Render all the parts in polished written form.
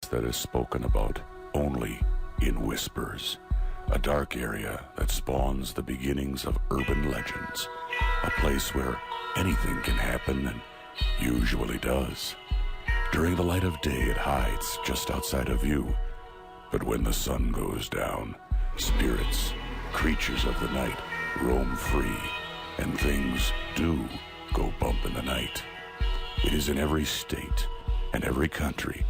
that is spoken about only in whispers. A dark area that spawns the beginnings of urban legends. A place where anything can happen and usually does. During the light of day, it hides just outside of view. But when the sun goes down, spirits, creatures of the night, roam free, and things do go bump in the night. It is in every state and every country,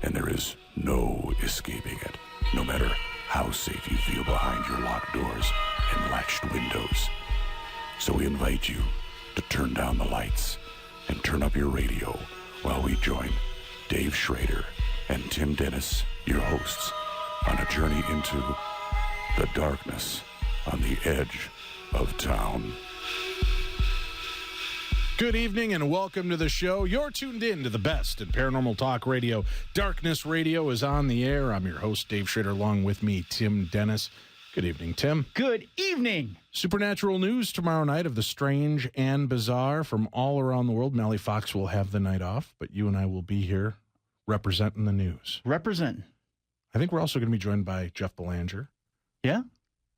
and there is no escaping it, no matter how safe you feel behind your locked doors and latched windows. So we invite you to turn down the lights and turn up your radio while we join Dave Schrader and Tim Dennis, your hosts, on a journey into the darkness on the edge of town. Good evening and welcome to the show. You're tuned in to the best in paranormal talk radio. Darkness Radio is on the air. I'm your host, Dave Schrader, along with me, Tim Dennis. Good evening, Tim. Good evening. Supernatural news tomorrow night of the strange and bizarre from all around the world. Mally Fox will have the night off, but you and I will be here representing the news. Representing. I think we're also going to be joined by Jeff Belanger. Yeah.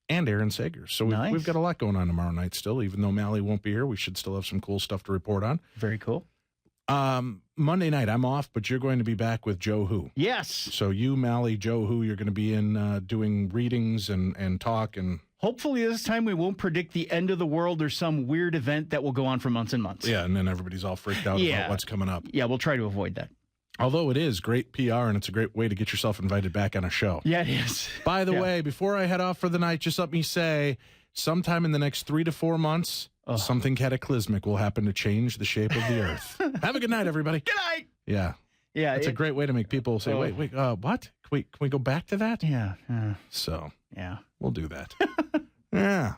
And Aaron Sagers. So Nice. we've got a lot going on tomorrow night still. Even though Mally won't be here, we should still have some cool stuff to report on. Very cool. Monday night, I'm off, but you're going to be back with Joe Who. Yes. So you, Mally, Joe Who, you're going to be in doing readings and talk. And Hopefully this time we won't predict the end of the world or some weird event that will go on for months and months. yeah, and then everybody's all freaked out about what's coming up. Yeah, we'll try to avoid that. Although it is great PR, and it's a great way to get yourself invited back on a show. Yeah, it is. By the way, before I head off for the night, just let me say, sometime in the next 3 to 4 months, something cataclysmic will happen to change the shape of the earth. Have a good night, everybody. Good night. Yeah. Yeah. It's a great way to make people say, wait, what? Can we go back to that? Yeah. So, Yeah. we'll do that. Yeah.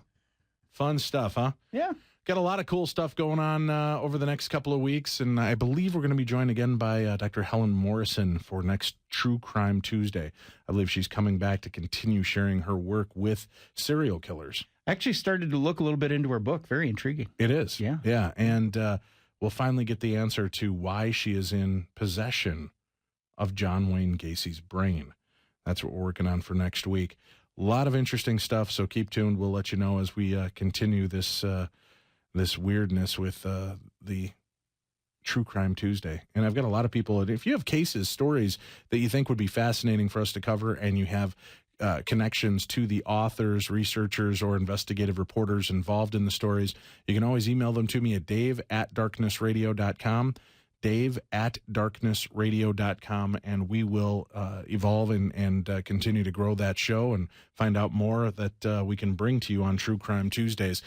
Fun stuff, huh? Yeah. Got a lot of cool stuff going on over the next couple of weeks, and I believe we're going to be joined again by Dr. Helen Morrison for next True Crime Tuesday. I believe she's coming back to continue sharing her work with serial killers. Actually started to look a little bit into her book. Very intriguing. It is. Yeah. Yeah, and we'll finally get the answer to why she is in possession of John Wayne Gacy's brain. That's what we're working on for next week. A lot of interesting stuff, so keep tuned. We'll let you know as we continue this weirdness with the True Crime Tuesday. And I've got a lot of people, if you have cases, stories that you think would be fascinating for us to cover, and you have connections to the authors, researchers, or investigative reporters involved in the stories, you can always email them to me at dave@darknessradio.com, dave@darknessradio.com, and we will evolve and continue to grow that show and find out more that we can bring to you on True Crime Tuesdays.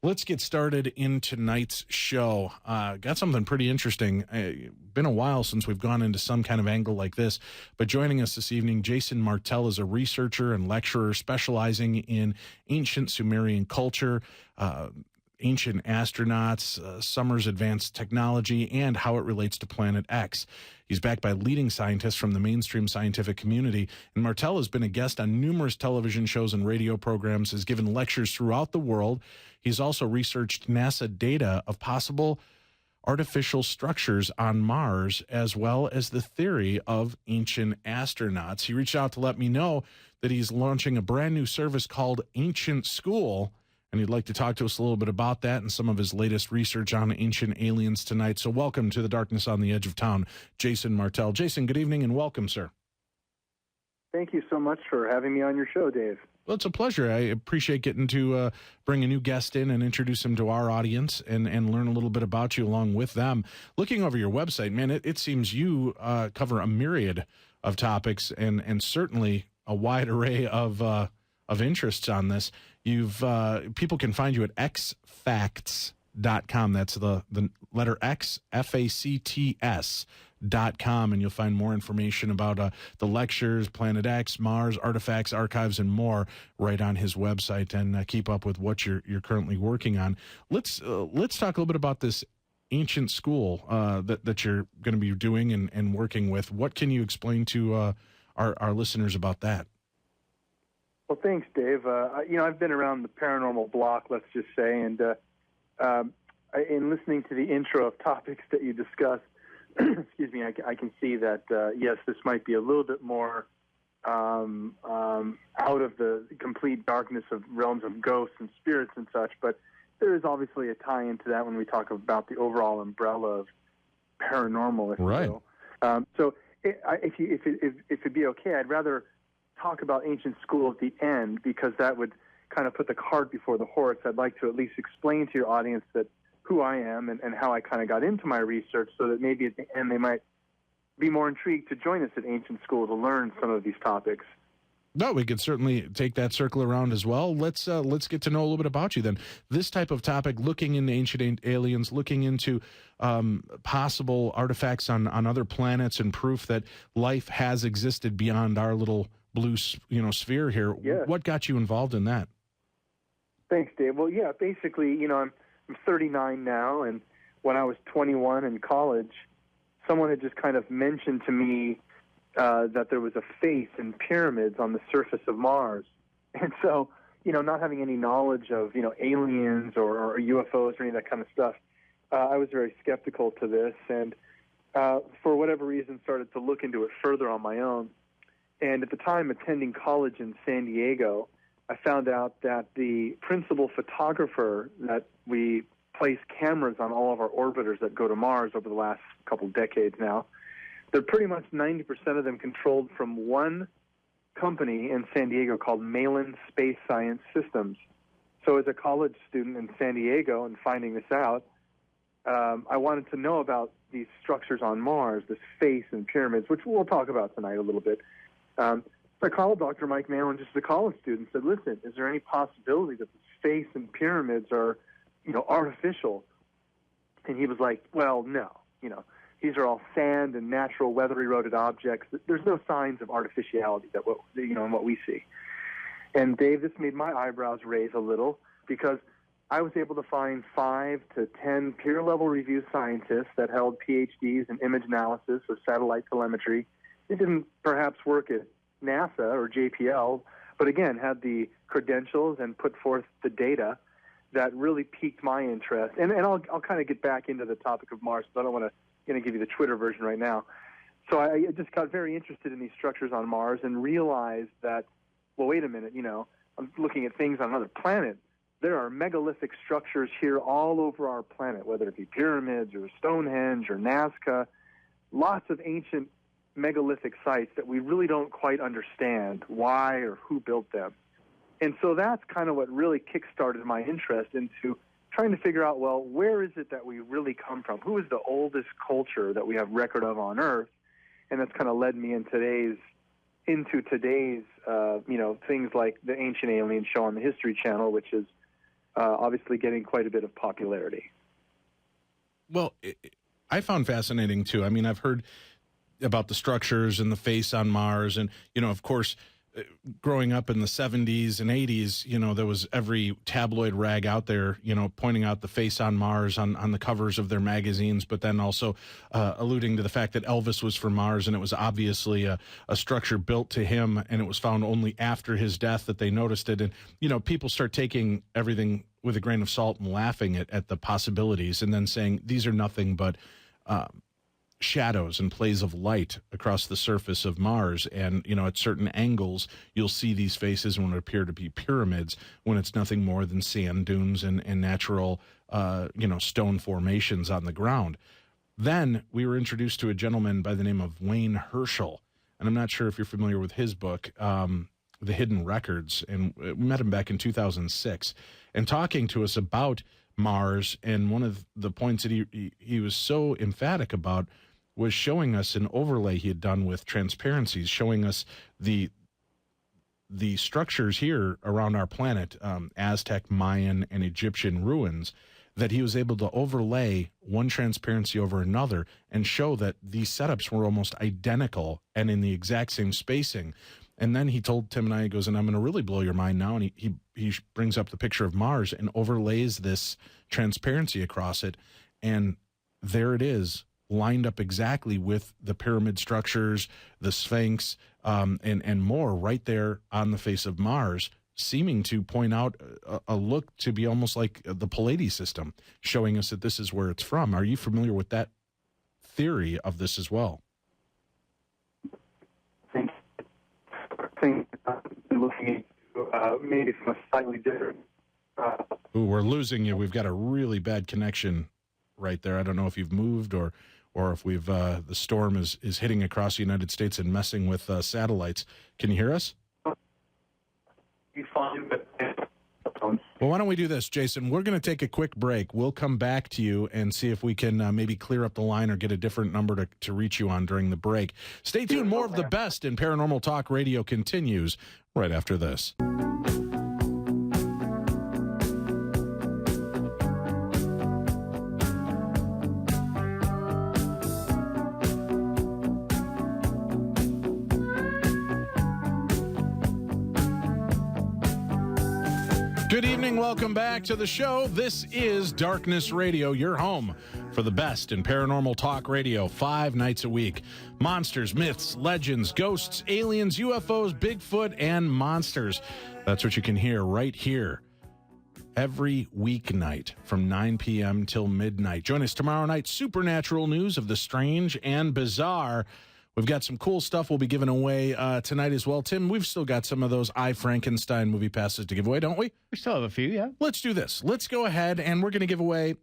Let's get started in tonight's show. Got something pretty interesting. Been a while since we've gone into some kind of angle like this, but joining us this evening, Jason Martell is a researcher and lecturer specializing in ancient Sumerian culture, ancient astronauts, Sumer's advanced technology, and how it relates to Planet X. He's backed by leading scientists from the mainstream scientific community, and Martell has been a guest on numerous television shows and radio programs, has given lectures throughout the world. He's also researched NASA data of possible artificial structures on Mars, as well as the theory of ancient astronauts. He reached out to let me know that he's launching a brand new service called Ancient School, and he'd like to talk to us a little bit about that and some of his latest research on ancient aliens tonight. So welcome to the Darkness on the Edge of Town, Jason Martell. Jason, good evening and welcome, sir. Thank you so much for having me on your show, Dave. Well, it's a pleasure. I appreciate getting to bring a new guest in and introduce him to our audience and learn a little bit about you along with them. Looking over your website, man, it seems you cover a myriad of topics and certainly a wide array of interests on this. You've people can find you at xfacts.com. That's the letter X, FACTS.com, and you'll find more information about the lectures, Planet X, Mars, artifacts, archives, and more right on his website, and keep up with what you're currently working on. Let's talk a little bit about this ancient school that you're going to be doing and working with. What can you explain to our listeners about that? Well, thanks, Dave. I've been around the paranormal block, let's just say, and in listening to the intro of topics that you discussed, excuse me, I can see that, yes, this might be a little bit more out of the complete darkness of realms of ghosts and spirits and such, but there is obviously a tie into that when we talk about the overall umbrella of paranormal, if Right. you will. So if it'd be okay, I'd rather talk about ancient school at the end, because that would kind of put the cart before the horse. I'd like to at least explain to your audience that who I am and how I kind of got into my research, so that maybe at the end they might be more intrigued to join us at ancient school to learn some of these topics. No, we could certainly take that circle around as well. Let's get to know a little bit about you then. This type of topic, looking into ancient aliens, looking into possible artifacts on other planets, and proof that life has existed beyond our little blue, sphere here. Yes. What got you involved in that? Thanks, Dave. Well, yeah, basically, I'm 39 now, and when I was 21 in college, someone had just kind of mentioned to me that there was a face in pyramids on the surface of Mars. And so, not having any knowledge of, aliens or UFOs or any of that kind of stuff, I was very skeptical to this, and for whatever reason started to look into it further on my own. And at the time, attending college in San Diego, I found out that the principal photographer that we place cameras on all of our orbiters that go to Mars over the last couple decades now, they're pretty much 90% of them controlled from one company in San Diego called Malin Space Science Systems. So as a college student in San Diego and finding this out, I wanted to know about these structures on Mars, this face and pyramids, which we'll talk about tonight a little bit. So I called Dr. Mike Malin, just a college student, and said, listen, is there any possibility that the face and pyramids are, artificial? And he was like, well, no, these are all sand and natural weather eroded objects. There's no signs of artificiality in what we see. And Dave, this made my eyebrows raise a little, because I was able to find 5 to 10 peer-level review scientists that held PhDs in image analysis of satellite telemetry. They didn't perhaps work at NASA or JPL, but again, had the credentials and put forth the data that really piqued my interest. And I'll kind of get back into the topic of Mars, but I don't want to give you the Twitter version right now. So I just got very interested in these structures on Mars and realized that, well, wait a minute, I'm looking at things on another planet. There are megalithic structures here all over our planet, whether it be pyramids or Stonehenge or Nazca, lots of ancient megalithic sites that we really don't quite understand why or who built them. And so that's kind of what really kick-started my interest into trying to figure out, well, where is it that we really come from? Who is the oldest culture that we have record of on Earth? And that's kind of led me into today's things like the Ancient Alien show on the History Channel, which is obviously getting quite a bit of popularity. Well, I found fascinating, too. I mean, I've heard about the structures and the face on Mars. And, of course, growing up in the 70s and 80s, there was every tabloid rag out there, pointing out the face on Mars on the covers of their magazines, but then also alluding to the fact that Elvis was from Mars, and it was obviously a structure built to him, and it was found only after his death that they noticed it. And, people start taking everything with a grain of salt and laughing at the possibilities, and then saying these are nothing but shadows and plays of light across the surface of Mars. And, at certain angles, you'll see these faces when it appear to be pyramids, when it's nothing more than sand dunes and natural, stone formations on the ground. Then we were introduced to a gentleman by the name of Wayne Herschel. And I'm not sure if you're familiar with his book, The Hidden Records. And we met him back in 2006 and talking to us about Mars. And one of the points that he was so emphatic about was showing us an overlay he had done with transparencies, showing us the structures here around our planet, Aztec, Mayan, and Egyptian ruins, that he was able to overlay one transparency over another and show that these setups were almost identical and in the exact same spacing. And then he told Tim and I, he goes, and I'm going to really blow your mind now. And he brings up the picture of Mars and overlays this transparency across it. And there it is, lined up exactly with the pyramid structures, the Sphinx, and more right there on the face of Mars, seeming to point out a look to be almost like the Pleiades system, showing us that this is where it's from. Are you familiar with that theory of this as well. I think looking at maybe from a slightly different. Ooh, we're losing you. We've got a really bad connection right there. I don't know if you've moved or if we've the storm is hitting across the United States and messing with satellites. Can you hear us? You find that. Well, why don't we do this, Jason? We're going to take a quick break. We'll come back to you and see if we can maybe clear up the line or get a different number to reach you on during the break. Stay tuned. More of the best in Paranormal Talk Radio continues right after this. Good evening. Welcome back to the show. This is Darkness Radio, your home for the best in paranormal talk radio 5 nights a week. Monsters, myths, legends, ghosts, aliens, UFOs, Bigfoot, and monsters. That's what you can hear right here every weeknight from 9 p.m. till midnight. Join us tomorrow night. Supernatural news of the strange and bizarre. We've got some cool stuff we'll be giving away tonight as well. Tim, we've still got some of those I, Frankenstein movie passes to give away, don't we? We still have a few, yeah. Let's do this. Let's go ahead and we're going to give away,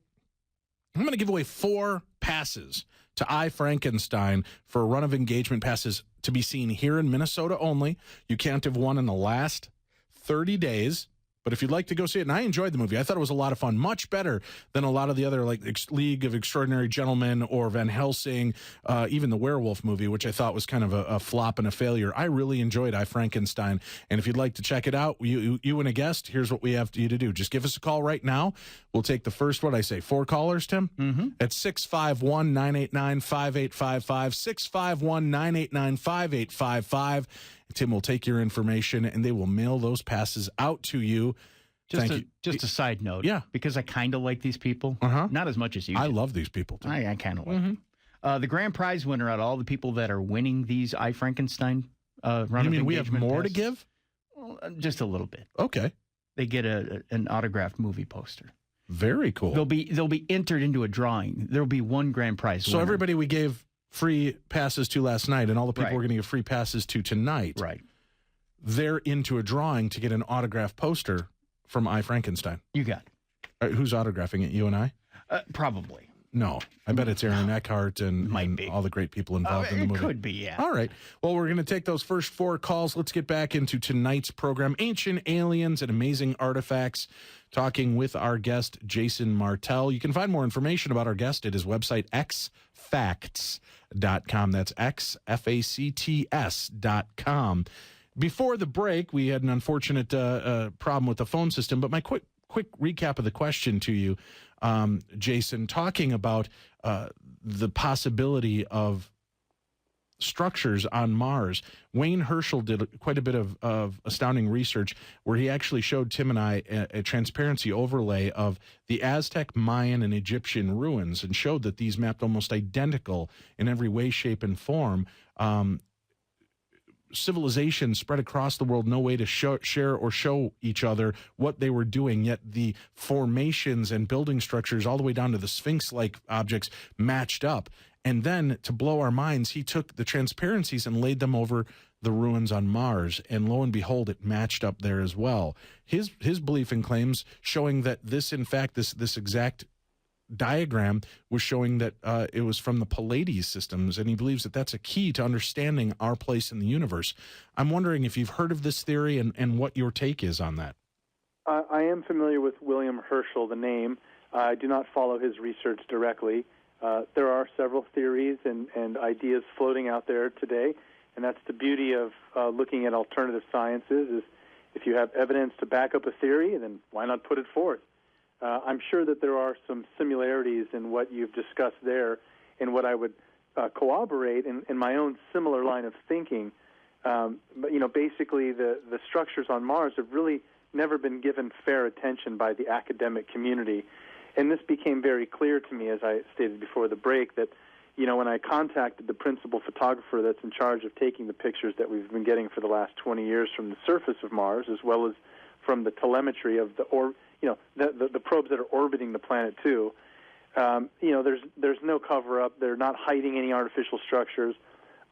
I'm going to give away 4 passes to I, Frankenstein for a run of engagement passes to be seen here in Minnesota only. You can't have won in the last 30 days. But if you'd like to go see it, and I enjoyed the movie, I thought it was a lot of fun, much better than a lot of the other, like League of Extraordinary Gentlemen or Van Helsing, even the werewolf movie, which I thought was kind of a flop and a failure. I really enjoyed I, Frankenstein. And if you'd like to check it out, you and a guest, here's what we have you to do. Just give us a call right now. We'll take the first, 4 callers, Tim? Mm-hmm. At 651-989-5855, 651-989-5855. Tim will take your information, and they will mail those passes out to you. Just a side note. Yeah. Because I kind of like these people. Uh-huh. Not as much as you I do. love these people, too. I kind of like them. The grand prize winner out of all the people that are winning these I, Frankenstein run You of mean we have engagement more to passes, give? Well, just a little bit. Okay. They get an autographed movie poster. Very cool. They'll be entered into a drawing. There'll be one grand prize So winner. everybody we gave free passes to last night and all the people Right. we're going to give free passes to tonight, Right. they're into a drawing to get an autographed poster from I, Frankenstein. You got it. Who's autographing it, you and I? Probably. No. I bet it's Aaron Eckhart and Might be. all the great people involved in the movie. It could be, yeah. All right. Well, we're going to take those first 4 calls. Let's get back into tonight's program. Ancient aliens and amazing artifacts. Talking with our guest, Jason Martell. You can find more information about our guest at his website, xfacts.com. That's xfacts.com. Before the break, we had an unfortunate problem with the phone system, but my quick recap of the question to you, Jason, talking about the possibility of structures on Mars. Wayne Herschel did quite a bit of astounding research where he actually showed Tim and I a transparency overlay of the Aztec, Mayan, and Egyptian ruins and showed that these mapped almost identical in every way, shape, and form. Civilization spread across the world, no way to share or show each other what they were doing, yet the formations and building structures all the way down to the Sphinx-like objects matched up. And then, to blow our minds, he took the transparencies and laid them over the ruins on Mars, and lo and behold, it matched up there as well. His belief and claims showing that this, in fact, this exact diagram was showing that it was from the Pleiades systems, and he believes that that's a key to understanding our place in the universe. I'm wondering if you've heard of this theory and what your take is on that. I am familiar with William Herschel, the name. I do not follow his research directly. There are several theories and ideas floating out there today, and that's the beauty of looking at alternative sciences is if you have evidence to back up a theory, then why not put it forth? I'm sure that there are some similarities in what you've discussed there and what I would corroborate in my own similar line of thinking. But, basically the structures on Mars have really never been given fair attention by the academic community. And this became very clear to me, as I stated before the break, that, when I contacted the principal photographer that's in charge of taking the pictures that we've been getting for the last 20 years from the surface of Mars, as well as from the telemetry of the probes that are orbiting the planet too, There's no cover-up. They're not hiding any artificial structures,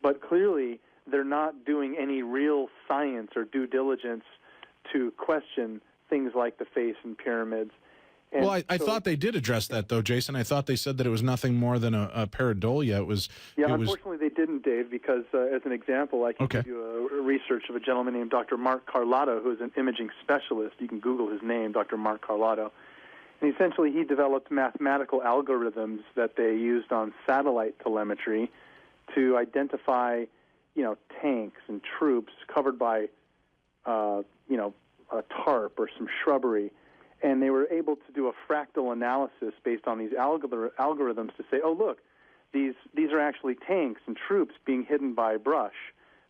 but clearly they're not doing any real science or due diligence to question things like the face and pyramids. And well, I thought they did address that, though, Jason. I thought they said that it was nothing more than a pareidolia. Unfortunately, they didn't, Dave, because as an example, I can give you a research of a gentleman named Dr. Mark Carlotto, who is an imaging specialist. You can Google his name, Dr. Mark Carlotto. And essentially, he developed mathematical algorithms that they used on satellite telemetry to identify, tanks and troops covered by, a tarp or some shrubbery. And they were able to do a fractal analysis based on these algorithms to say, oh, look, these are actually tanks and troops being hidden by brush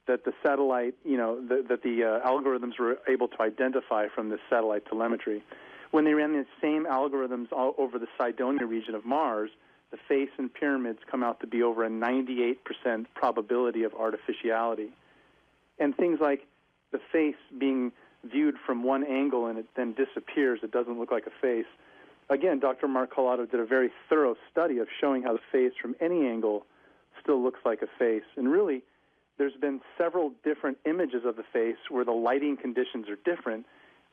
that the satellite, that the algorithms were able to identify from this satellite telemetry. When they ran the same algorithms all over the Cydonia region of Mars, the face and pyramids come out to be over a 98% probability of artificiality. And things like the face being viewed from one angle and it then disappears, it doesn't look like a face. Again, Dr. Mark Carlotto did a very thorough study of showing how the face from any angle still looks like a face. And really, there's been several different images of the face where the lighting conditions are different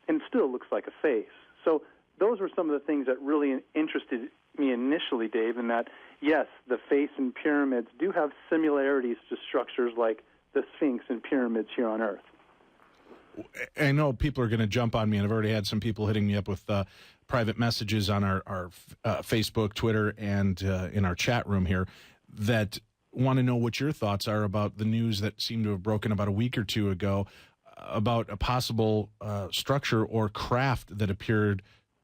and it still looks like a face. So those were some of the things that really interested me initially, Dave, in that, yes, the face and pyramids do have similarities to structures like the Sphinx and pyramids here on Earth. I know people are going to jump on me, and I've already had some people hitting me up with private messages on our Facebook, Twitter, and in our chat room here that want to know what your thoughts are about the news that seemed to have broken about a week or two ago about a possible structure or craft that appeared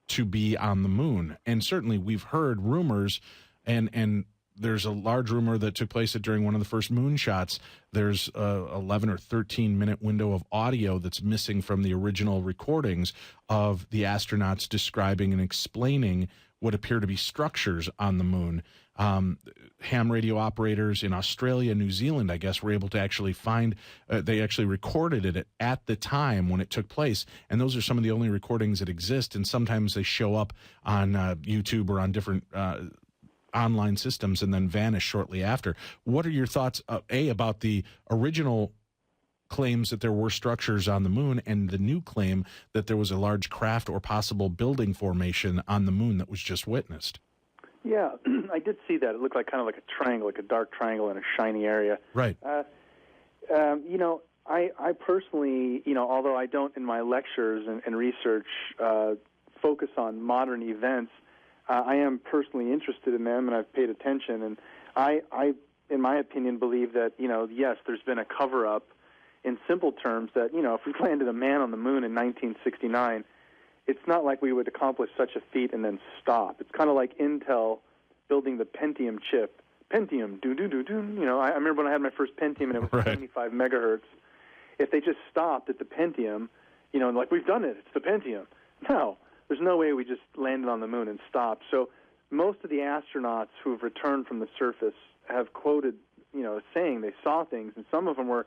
to be on the moon. And certainly we've heard rumors, and there's a large rumor that took place during one of the first moon shots. There's a 11 or 13-minute window of audio that's missing from the original recordings of the astronauts describing and explaining what appear to be structures on the moon. Ham radio operators in Australia, New Zealand, I guess, were able to actually find, they actually recorded it at the time when it took place. And those are some of the only recordings that exist. And sometimes they show up on YouTube or on different online systems and then vanish shortly after. What are your thoughts, about the original claims that there were structures on the moon and the new claim that there was a large craft or possible building formation on the moon that was just witnessed? Yeah, I did see that. It looked like kind of like a triangle, like a dark triangle in a shiny area. Right. I personally, although I don't in my lectures and research focus on modern events, I am personally interested in them, and I've paid attention. And I, in my opinion, believe that, yes, there's been a cover-up in simple terms that, if we landed a man on the moon in 1969, it's not like we would accomplish such a feat and then stop. It's kind of like Intel building the Pentium chip. Pentium, do-do-do-do. I remember when I had my first Pentium and it was 75 megahertz. If they just stopped at the Pentium, like, we've done it, it's the Pentium. No. There's no way we just landed on the moon and stopped. So most of the astronauts who have returned from the surface have quoted, saying they saw things, and some of them were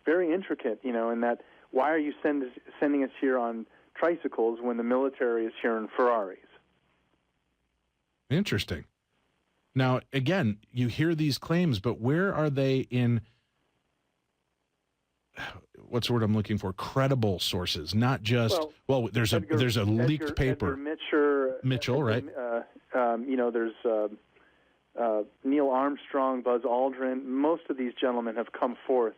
very intricate, in that, why are you sending us here on tricycles when the military is here in Ferraris? Interesting. Now, again, you hear these claims, but where are they in, what's the word I'm looking for? Credible sources, not just, there's a leaked paper. Mitchell, right? There's Neil Armstrong, Buzz Aldrin. Most of these gentlemen have come forth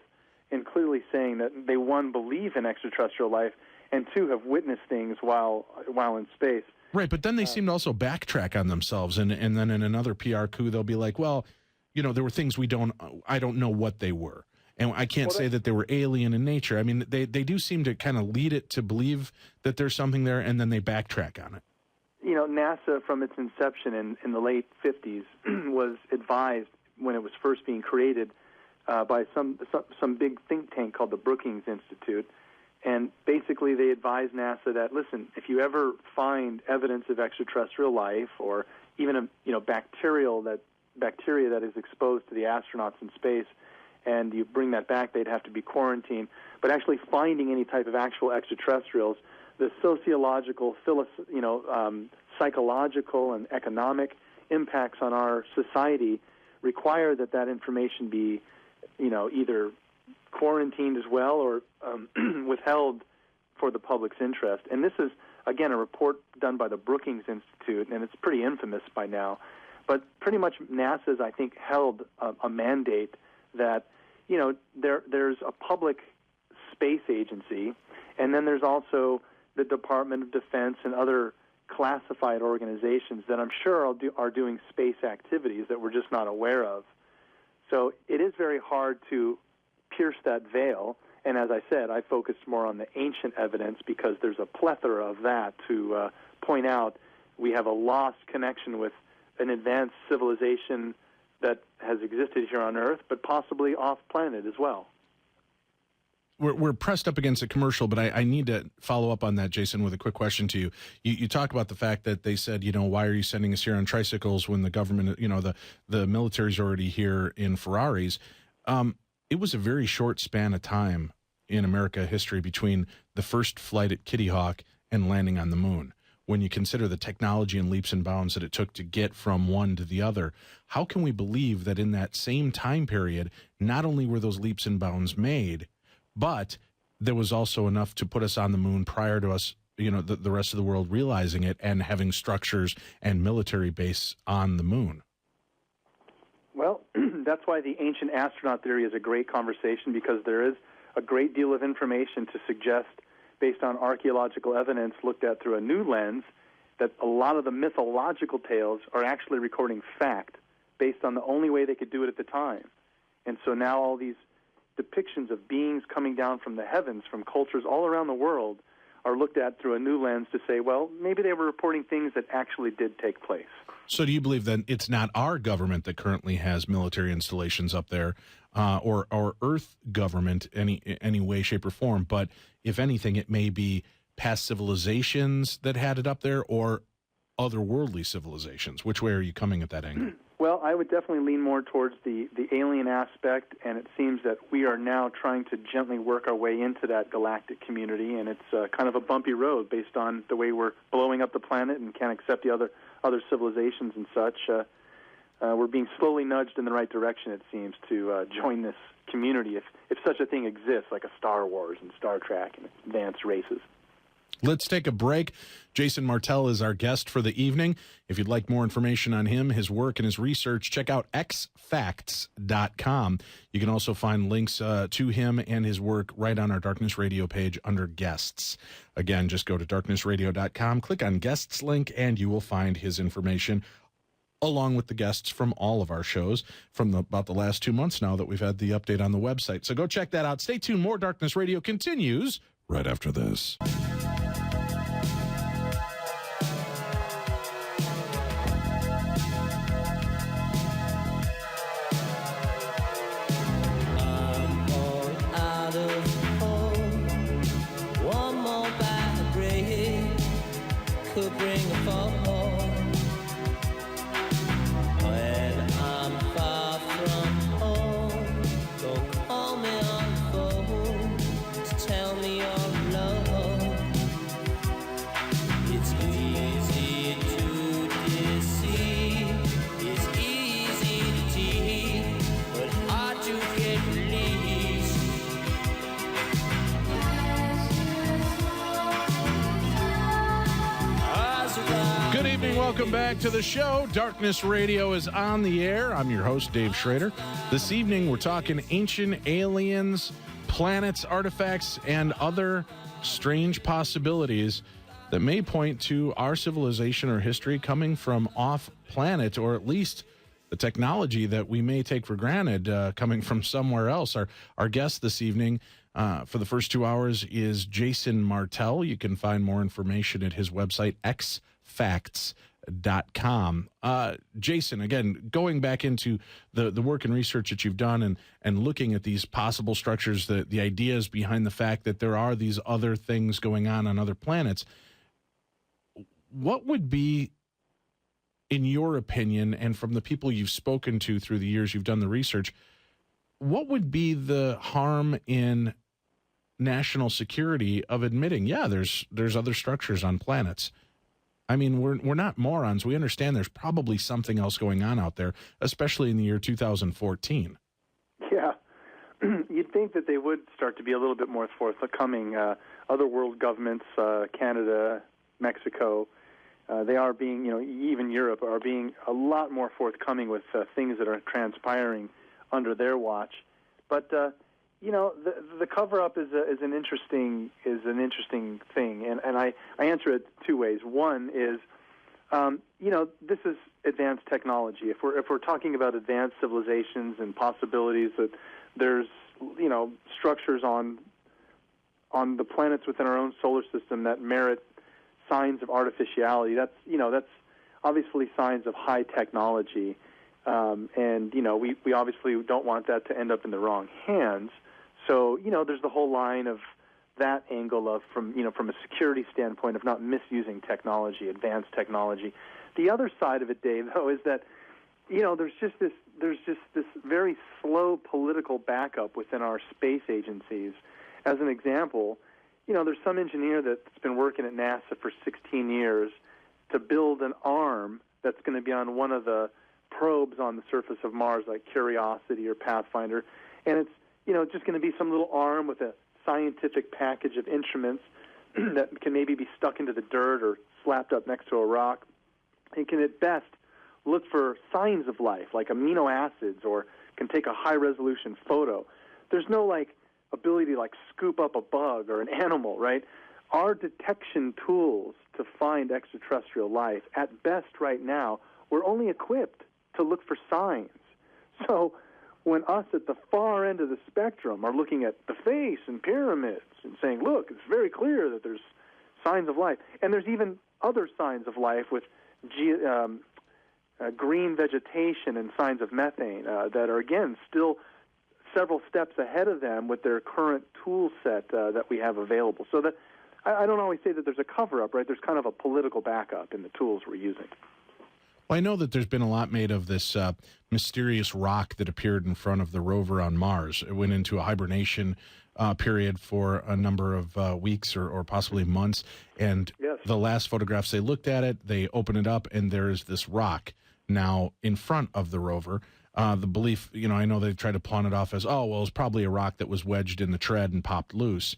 and clearly saying that they, one, believe in extraterrestrial life, and two, have witnessed things while in space. Right, but then they seem to also backtrack on themselves, and then in another PR coup, they'll be like, well, there were things I don't know what they were. And I can't say that they were alien in nature. I mean, they do seem to kind of lead it to believe that there's something there, and then they backtrack on it. NASA, from its inception in the late 50s, was advised when it was first being created by some big think tank called the Brookings Institute. And basically they advised NASA that, listen, if you ever find evidence of extraterrestrial life or even a bacteria that is exposed to the astronauts in space, and you bring that back, they'd have to be quarantined. But actually finding any type of actual extraterrestrials, the sociological, psychological, and economic impacts on our society require that information be, either quarantined as well or withheld for the public's interest. And this is, again, a report done by the Brookings Institute, and it's pretty infamous by now. But pretty much NASA's, I think, held a mandate that, there's a public space agency, and then there's also the Department of Defense and other classified organizations that I'm sure are doing space activities that we're just not aware of. So it is very hard to pierce that veil. And as I said, I focused more on the ancient evidence because there's a plethora of that to point out we have a lost connection with an advanced civilization that has existed here on Earth, but possibly off-planet as well. We're pressed up against a commercial, but I need to follow up on that, Jason, with a quick question to you. You talk about the fact that they said, why are you sending us here on tricycles when the government, the military's already here in Ferraris? It was a very short span of time in America history between the first flight at Kitty Hawk and landing on the moon. When you consider the technology and leaps and bounds that it took to get from one to the other, how can we believe that in that same time period, not only were those leaps and bounds made, but there was also enough to put us on the moon prior to us, the rest of the world realizing it and having structures and military base on the moon? Well, that's why the ancient astronaut theory is a great conversation, because there is a great deal of information to suggest, based on archaeological evidence looked at through a new lens, that a lot of the mythological tales are actually recording fact based on the only way they could do it at the time. And so now all these depictions of beings coming down from the heavens from cultures all around the world are looked at through a new lens to say, well, maybe they were reporting things that actually did take place. So do you believe that it's not our government that currently has military installations up there, or Earth government any way, shape, or form, but if anything, it may be past civilizations that had it up there or otherworldly civilizations? Which way are you coming at that angle? Well, I would definitely lean more towards the alien aspect, and it seems that we are now trying to gently work our way into that galactic community, and it's kind of a bumpy road based on the way we're blowing up the planet and can't accept the other civilizations and such. We're being slowly nudged in the right direction, it seems, to join this community, if such a thing exists, like a Star Wars and Star Trek and advanced races. Let's take a break. Jason Martell is our guest for the evening. If you'd like more information on him, his work, and his research, check out xfacts.com. You can also find links to him and his work right on our Darkness Radio page under guests. Again, just go to darknessradio.com, click on guests link, and you will find his information, along with the guests from all of our shows from about the last 2 months now that we've had the update on the website. So go check that out. Stay tuned. More Darkness Radio continues Right after this. Could bring a fall when I'm far from home. Don't call me on the phone to tell me your love. It's easy to deceive, it's easy to tease, but hard to get released. Good evening. Welcome back to the show. Darkness Radio is on the air. I'm your host, Dave Schrader. This evening, we're talking ancient aliens, planets, artifacts, and other strange possibilities that may point to our civilization or history coming from off planet, or at least the technology that we may take for granted coming from somewhere else. Our guest this evening for the first 2 hours is Jason Martell. You can find more information at his website, xfacts.com. Jason, again, going back into the work and research that you've done and looking at these possible structures, the ideas behind the fact that there are these other things going on other planets, what would be, in your opinion, and from the people you've spoken to through the years you've done the research, what would be the harm in national security of admitting, yeah, there's other structures on planets? I mean, we're not morons. We understand there's probably something else going on out there, especially in the year 2014. Yeah. You'd think that they would start to be a little bit more forthcoming. Other world governments, Canada, Mexico, they are being, even Europe, are being a lot more forthcoming with things that are transpiring under their watch. But the cover-up is an interesting thing, and I answer it two ways. One is, this is advanced technology. If we're talking about advanced civilizations and possibilities that there's structures on the planets within our own solar system that merit signs of artificiality, that's obviously signs of high technology, and we obviously don't want that to end up in the wrong hands. So there's the whole line of that angle of from a security standpoint of not misusing technology, advanced technology. The other side of it, Dave, though, is that there's just this very slow political backup within our space agencies. As an example, there's some engineer that's been working at NASA for 16 years to build an arm that's going to be on one of the probes on the surface of Mars, like Curiosity or Pathfinder, and it's just going to be some little arm with a scientific package of instruments that can maybe be stuck into the dirt or slapped up next to a rock. It can at best look for signs of life, like amino acids, or can take a high-resolution photo. There's no, ability to, scoop up a bug or an animal, right? Our detection tools to find extraterrestrial life, at best right now, we're only equipped to look for signs. So when us at the far end of the spectrum are looking at the face and pyramids and saying, look, it's very clear that there's signs of life, and there's even other signs of life with green vegetation and signs of methane that are, again, still several steps ahead of them with their current tool set that we have available. So that I don't always say that there's a cover-up, right? There's kind of a political backup in the tools we're using. Well, I know that there's been a lot made of this mysterious rock that appeared in front of the rover on Mars. It went into a hibernation period for a number of weeks or possibly months. And yes, the last photographs they looked at it, they open it up, and there's this rock now in front of the rover. The belief, I know they try to pawn it off as, it's probably a rock that was wedged in the tread and popped loose.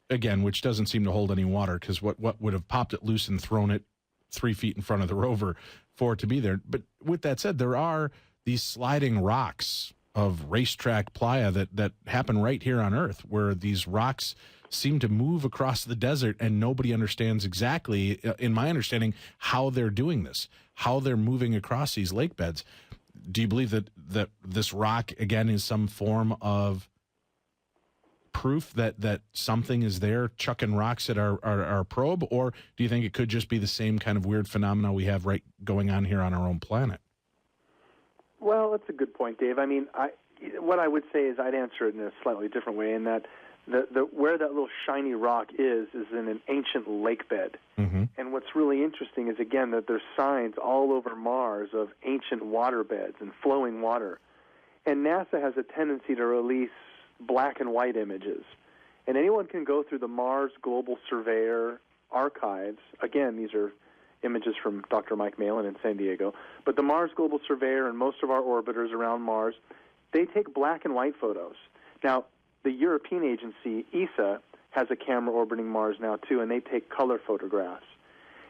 Again, which doesn't seem to hold any water, because what would have popped it loose and thrown it 3 feet in front of the rover for it to be there? But with that said, there are these sliding rocks of racetrack playa that happen right here on Earth, where these rocks seem to move across the desert, and nobody understands exactly, in my understanding, how they're doing this, how they're moving across these lake beds. Do you believe that this rock, again, is some form of proof that something is there chucking rocks at our probe, or do you think it could just be the same kind of weird phenomena we have going on here on our own planet? Well, that's a good point, Dave. I mean, what I would say is I'd answer it in a slightly different way, in that where that little shiny rock is in an ancient lake bed. Mm-hmm. And what's really interesting is, again, that there's signs all over Mars of ancient water beds and flowing water. And NASA has a tendency to release black and white images. And anyone can go through the Mars Global Surveyor archives. Again, these are images from Dr. Mike Malin in San Diego. But the Mars Global Surveyor and most of our orbiters around Mars, they take black and white photos. Now, the European agency, ESA, has a camera orbiting Mars now, too, and they take color photographs.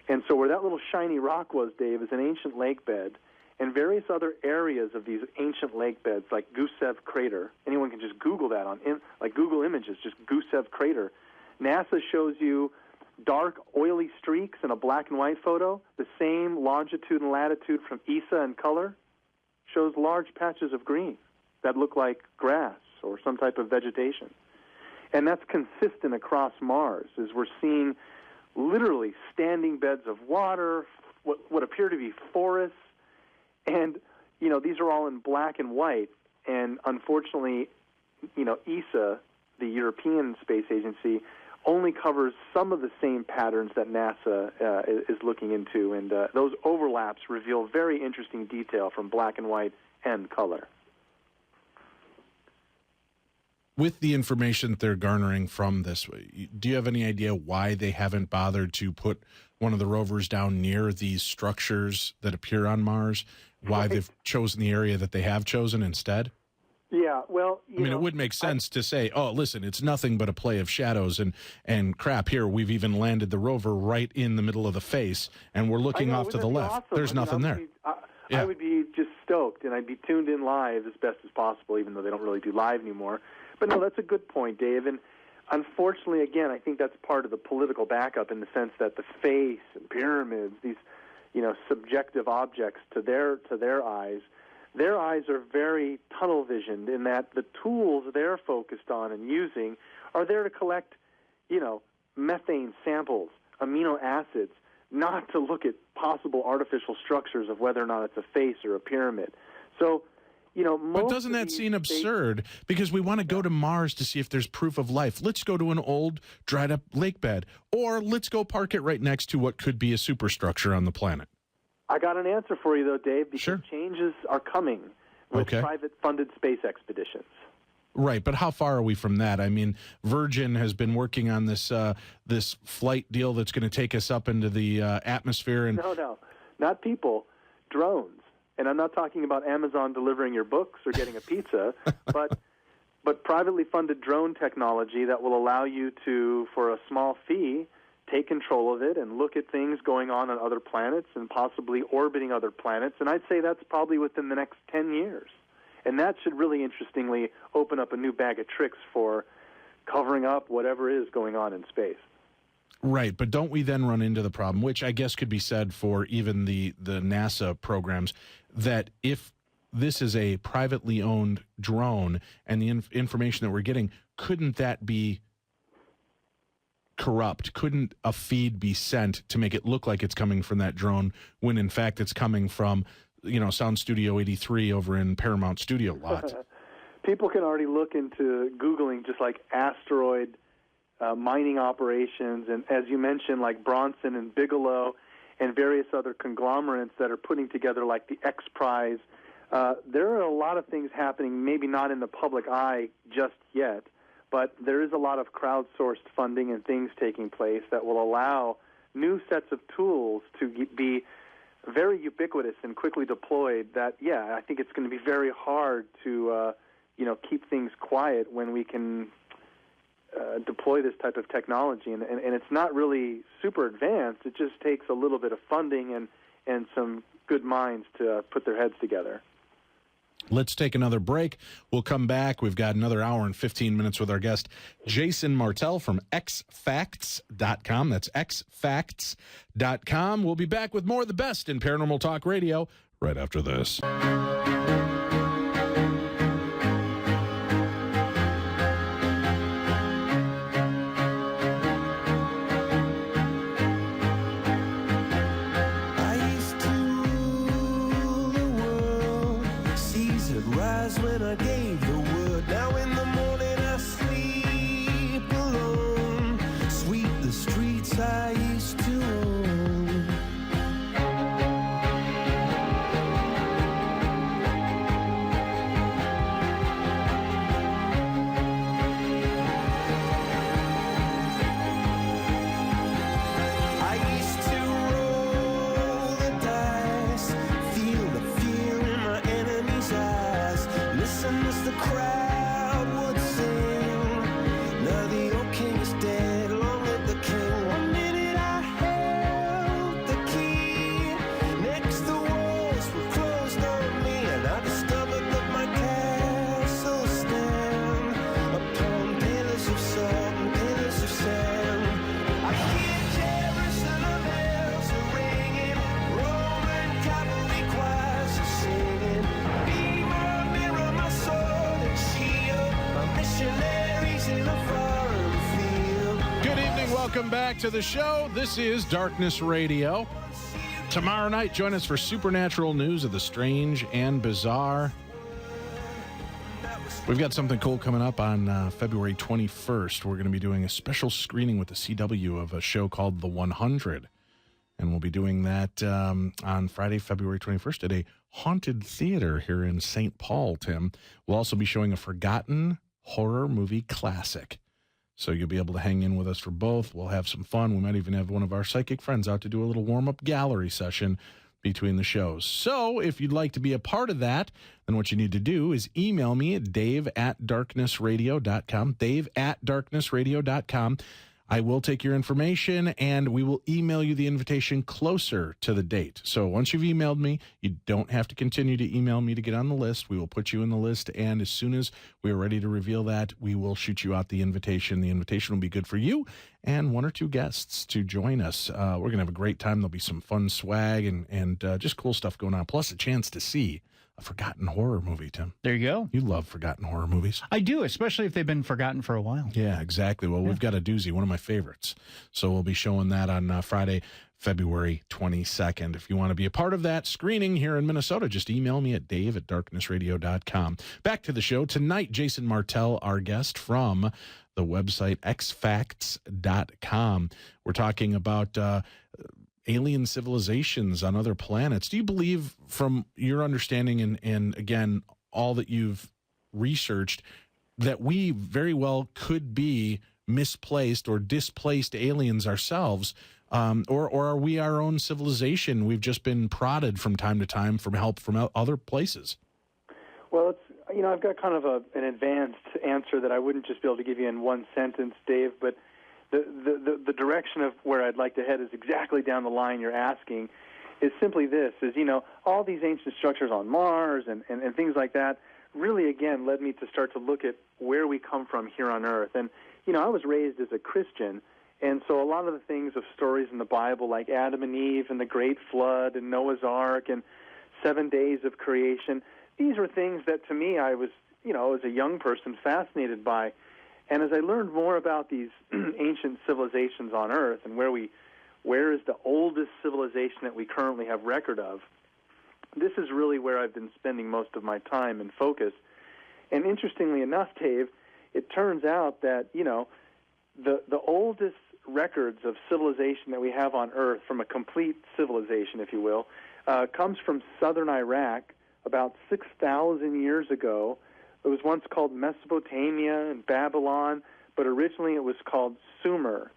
And so where that little shiny rock was, Dave, is an ancient lake bed, and various other areas of these ancient lake beds, like Gusev Crater. Anyone can just Google that like Google Images, just Gusev Crater. NASA shows you dark, oily streaks in a black and white photo. The same longitude and latitude from ESA in color shows large patches of green that look like grass or some type of vegetation. And that's consistent across Mars, as we're seeing literally standing beds of water, what appear to be forests, and, these are all in black and white. And unfortunately, ESA, the European Space Agency, only covers some of the same patterns that NASA is looking into, and those overlaps reveal very interesting detail from black and white and color. With the information that they're garnering from this, do you have any idea why they haven't bothered to put one of the rovers down near these structures that appear on Mars? Why they've chosen the area that they have chosen instead? Yeah, well, it would make sense to say, oh, listen, it's nothing but a play of shadows and crap. Here, we've even landed the rover right in the middle of the face, and we're looking off to the left. Awesome? There's nothing there. I would be just stoked, and I'd be tuned in live as best as possible, even though they don't really do live anymore. But no, that's a good point, Dave. And unfortunately, again, I think that's part of the political backup in the sense that the face and pyramids, these, subjective objects to their eyes are very tunnel visioned in that the tools they're focused on and using are there to collect, methane samples, amino acids, not to look at possible artificial structures of whether or not it's a face or a pyramid. So, but doesn't that seem absurd? Because we want to go to Mars to see if there's proof of life. Let's go to an old, dried-up lake bed. Or let's go park it right next to what could be a superstructure on the planet. I got an answer for you, though, Dave, because changes are coming with private-funded space expeditions. Right, but how far are we from that? I mean, Virgin has been working on this this flight deal that's going to take us up into the atmosphere. And No, not people, drones. And I'm not talking about Amazon delivering your books or getting a pizza, but privately funded drone technology that will allow you to, for a small fee, take control of it and look at things going on other planets and possibly orbiting other planets. And I'd say that's probably within the next 10 years. And that should really, interestingly, open up a new bag of tricks for covering up whatever is going on in space. Right, but don't we then run into the problem, which I guess could be said for even the NASA programs, that if this is a privately owned drone and the information that we're getting, couldn't that be corrupt? Couldn't a feed be sent to make it look like it's coming from that drone when in fact it's coming from, Sound Studio 83 over in Paramount Studio lot? People can already look into Googling just like asteroid mining operations, and as you mentioned, like Bronson and Bigelow and various other conglomerates that are putting together like the X Prize. There are a lot of things happening, maybe not in the public eye just yet, but there is a lot of crowdsourced funding and things taking place that will allow new sets of tools to be very ubiquitous and quickly deployed that, I think it's going to be very hard to, keep things quiet when we can deploy this type of technology. And it's not really super advanced. It just takes a little bit of funding and some good minds to put their heads together. Let's take another break. We'll come back. We've got another hour and 15 minutes with our guest, Jason Martell from xfacts.com. That's xfacts.com. We'll be back with more of the best in Paranormal Talk Radio right after this. Welcome back to the show. This is Darkness Radio. Tomorrow night, join us for supernatural news of the strange and bizarre. We've got something cool coming up on February 21st. We're going to be doing a special screening with the CW of a show called The 100. And we'll be doing that on Friday, February 21st at a haunted theater here in St. Paul, Tim. We'll also be showing a forgotten horror movie classic. So you'll be able to hang in with us for both. We'll have some fun. We might even have one of our psychic friends out to do a little warm-up gallery session between the shows. So if you'd like to be a part of that, then what you need to do is email me at dave@darknessradio.com, dave@darknessradio.com. I will take your information, and we will email you the invitation closer to the date. So once you've emailed me, you don't have to continue to email me to get on the list. We will put you in the list, and as soon as we are ready to reveal that, we will shoot you out the invitation. The invitation will be good for you and one or two guests to join us. We're going to have a great time. There'll be some fun swag and just cool stuff going on, plus a chance to see a forgotten horror movie, Tim. There you go. You love forgotten horror movies. I do, especially if they've been forgotten for a while. Yeah, exactly. Well, we've got a doozy, one of my favorites. So we'll be showing that on Friday, February 22nd. If you want to be a part of that screening here in Minnesota, just email me at dave@darknessradio.com. Back to the show. Tonight, Jason Martell, our guest from the website xfacts.com. We're talking about alien civilizations on other planets. Do you believe, from your understanding and again, all that you've researched, that we very well could be misplaced or displaced aliens ourselves, or are we our own civilization? We've just been prodded from time to time for help from other places. Well, it's, I've got kind of an advanced answer that I wouldn't just be able to give you in one sentence, Dave, but the direction of where I'd like to head is exactly down the line you're asking, is simply this, is, all these ancient structures on Mars and things like that really, again, led me to start to look at where we come from here on Earth. And, I was raised as a Christian, and so a lot of the things of stories in the Bible, like Adam and Eve and the Great Flood and Noah's Ark and 7 days of creation, these were things that, to me, I was, as a young person, fascinated by. And as I learned more about these ancient civilizations on Earth and where is the oldest civilization that we currently have record of, this is really where I've been spending most of my time and focus. And interestingly enough, Dave, it turns out that, the oldest records of civilization that we have on Earth, from a complete civilization, if you will, comes from southern Iraq about 6,000 years ago. It was once called Mesopotamia and Babylon, but originally it was called Sumer.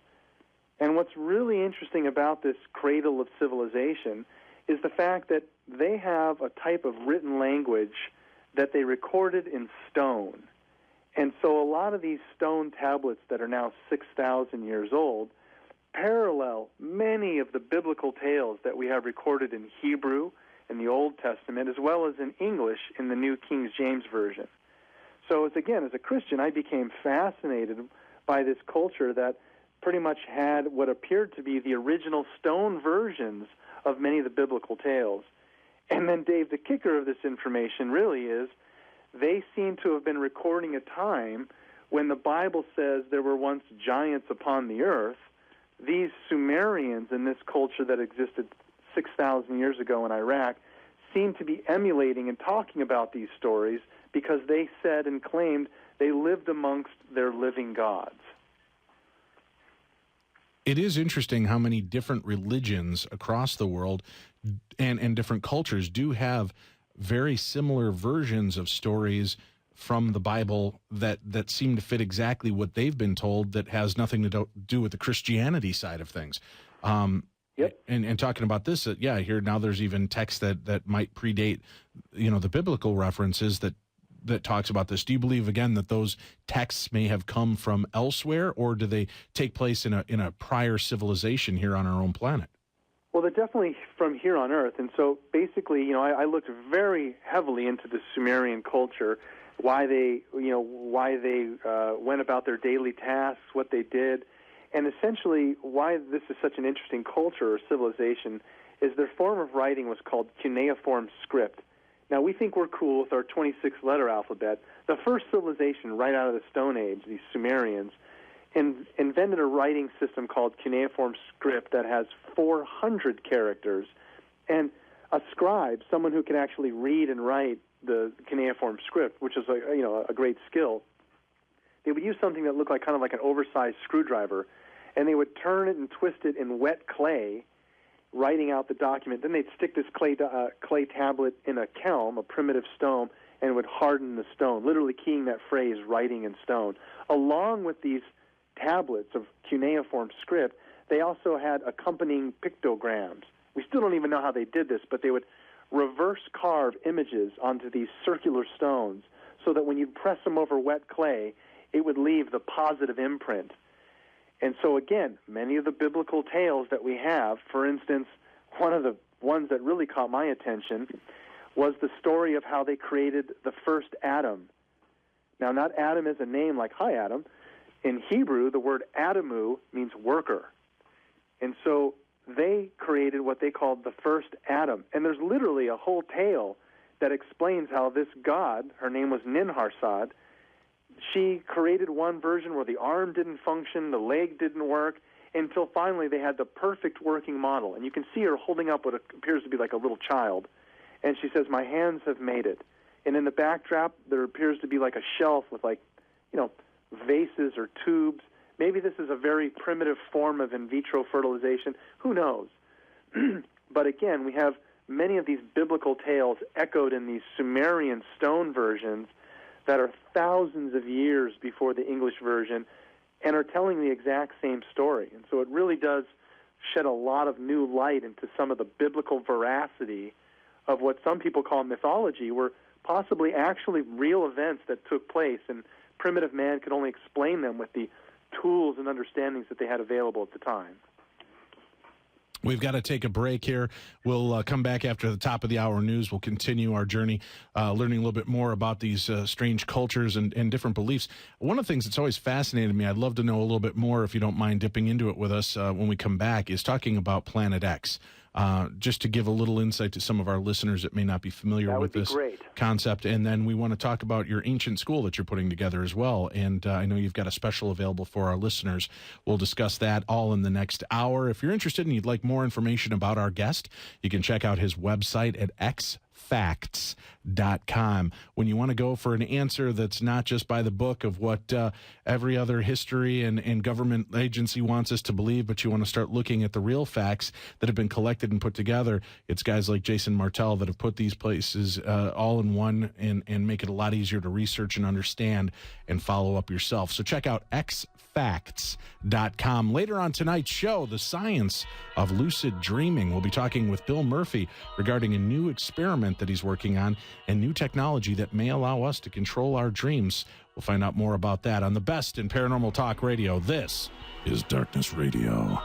And what's really interesting about this cradle of civilization is the fact that they have a type of written language that they recorded in stone. And so a lot of these stone tablets that are now 6,000 years old parallel many of the biblical tales that we have recorded in Hebrew in the Old Testament, as well as in English in the New King James Version. So, as a Christian, I became fascinated by this culture that pretty much had what appeared to be the original stone versions of many of the biblical tales. And then, Dave, the kicker of this information really is they seem to have been recording a time when the Bible says there were once giants upon the earth. These Sumerians in this culture that existed 6,000 years ago in Iraq seem to be emulating and talking about these stories because they said and claimed they lived amongst their living gods. It is interesting how many different religions across the world and different cultures do have very similar versions of stories from the Bible that seem to fit exactly what they've been told, that has nothing to do with the Christianity side of things. Yep. And talking about this, here now there's even text that might predate, the biblical references that talks about this. Do you believe, again, that those texts may have come from elsewhere, or do they take place in a prior civilization here on our own planet? Well, they're definitely from here on Earth. And so basically, I looked very heavily into the Sumerian culture, why they went about their daily tasks, what they did. And essentially, why this is such an interesting culture or civilization is their form of writing was called cuneiform script. Now, we think we're cool with our 26-letter alphabet. The first civilization right out of the Stone Age, these Sumerians, invented a writing system called cuneiform script that has 400 characters. And a scribe, someone who can actually read and write the cuneiform script, which is a great skill, they would use something that looked like kind of like an oversized screwdriver, and they would turn it and twist it in wet clay, writing out the document. Then they'd stick this clay tablet in a kelm, a primitive stone, and would harden the stone, literally keying that phrase, writing in stone. Along with these tablets of cuneiform script, they also had accompanying pictograms. We still don't even know how they did this, but they would reverse carve images onto these circular stones so that when you press them over wet clay, it would leave the positive imprint. And so again, many of the biblical tales that we have, for instance, one of the ones that really caught my attention was the story of how they created the first Adam. Now, not Adam as a name like, hi, Adam. In Hebrew, the word Adamu means worker. And so they created what they called the first Adam. And there's literally a whole tale that explains how this god, her name was Ninharsad, she created one version where the arm didn't function, the leg didn't work, until finally they had the perfect working model. And you can see her holding up what appears to be like a little child. And she says, my hands have made it. And in the backdrop, there appears to be like a shelf with vases or tubes. Maybe this is a very primitive form of in vitro fertilization. Who knows? But again, we have many of these biblical tales echoed in these Sumerian stone versions that are thousands of years before the English version and are telling the exact same story. And so it really does shed a lot of new light into some of the biblical veracity of what some people call mythology, were possibly actually real events that took place, and primitive man could only explain them with the tools and understandings that they had available at the time. We've got to take a break here. We'll come back after the top of the hour news. We'll continue our journey, learning a little bit more about these strange cultures and different beliefs. One of the things that's always fascinated me, I'd love to know a little bit more, if you don't mind dipping into it with us when we come back, is talking about Planet X. Just to give a little insight to some of our listeners that may not be familiar with this concept. And then we want to talk about your ancient school that you're putting together as well. And I know you've got a special available for our listeners. We'll discuss that all in the next hour. If you're interested and you'd like more information about our guest, you can check out his website at xfacts.com. When you want to go for an answer that's not just by the book of what every other history and government agency wants us to believe, but you want to start looking at the real facts that have been collected and put together, it's guys like Jason Martell that have put these places all in one and make it a lot easier to research and understand and follow up yourself. So check out xfacts.com. Later on tonight's show, the science of lucid dreaming. We'll be talking with Bill Murphy regarding a new experiment that he's working on and new technology that may allow us to control our dreams. We'll find out more about that on the best in paranormal talk radio. This is Darkness Radio.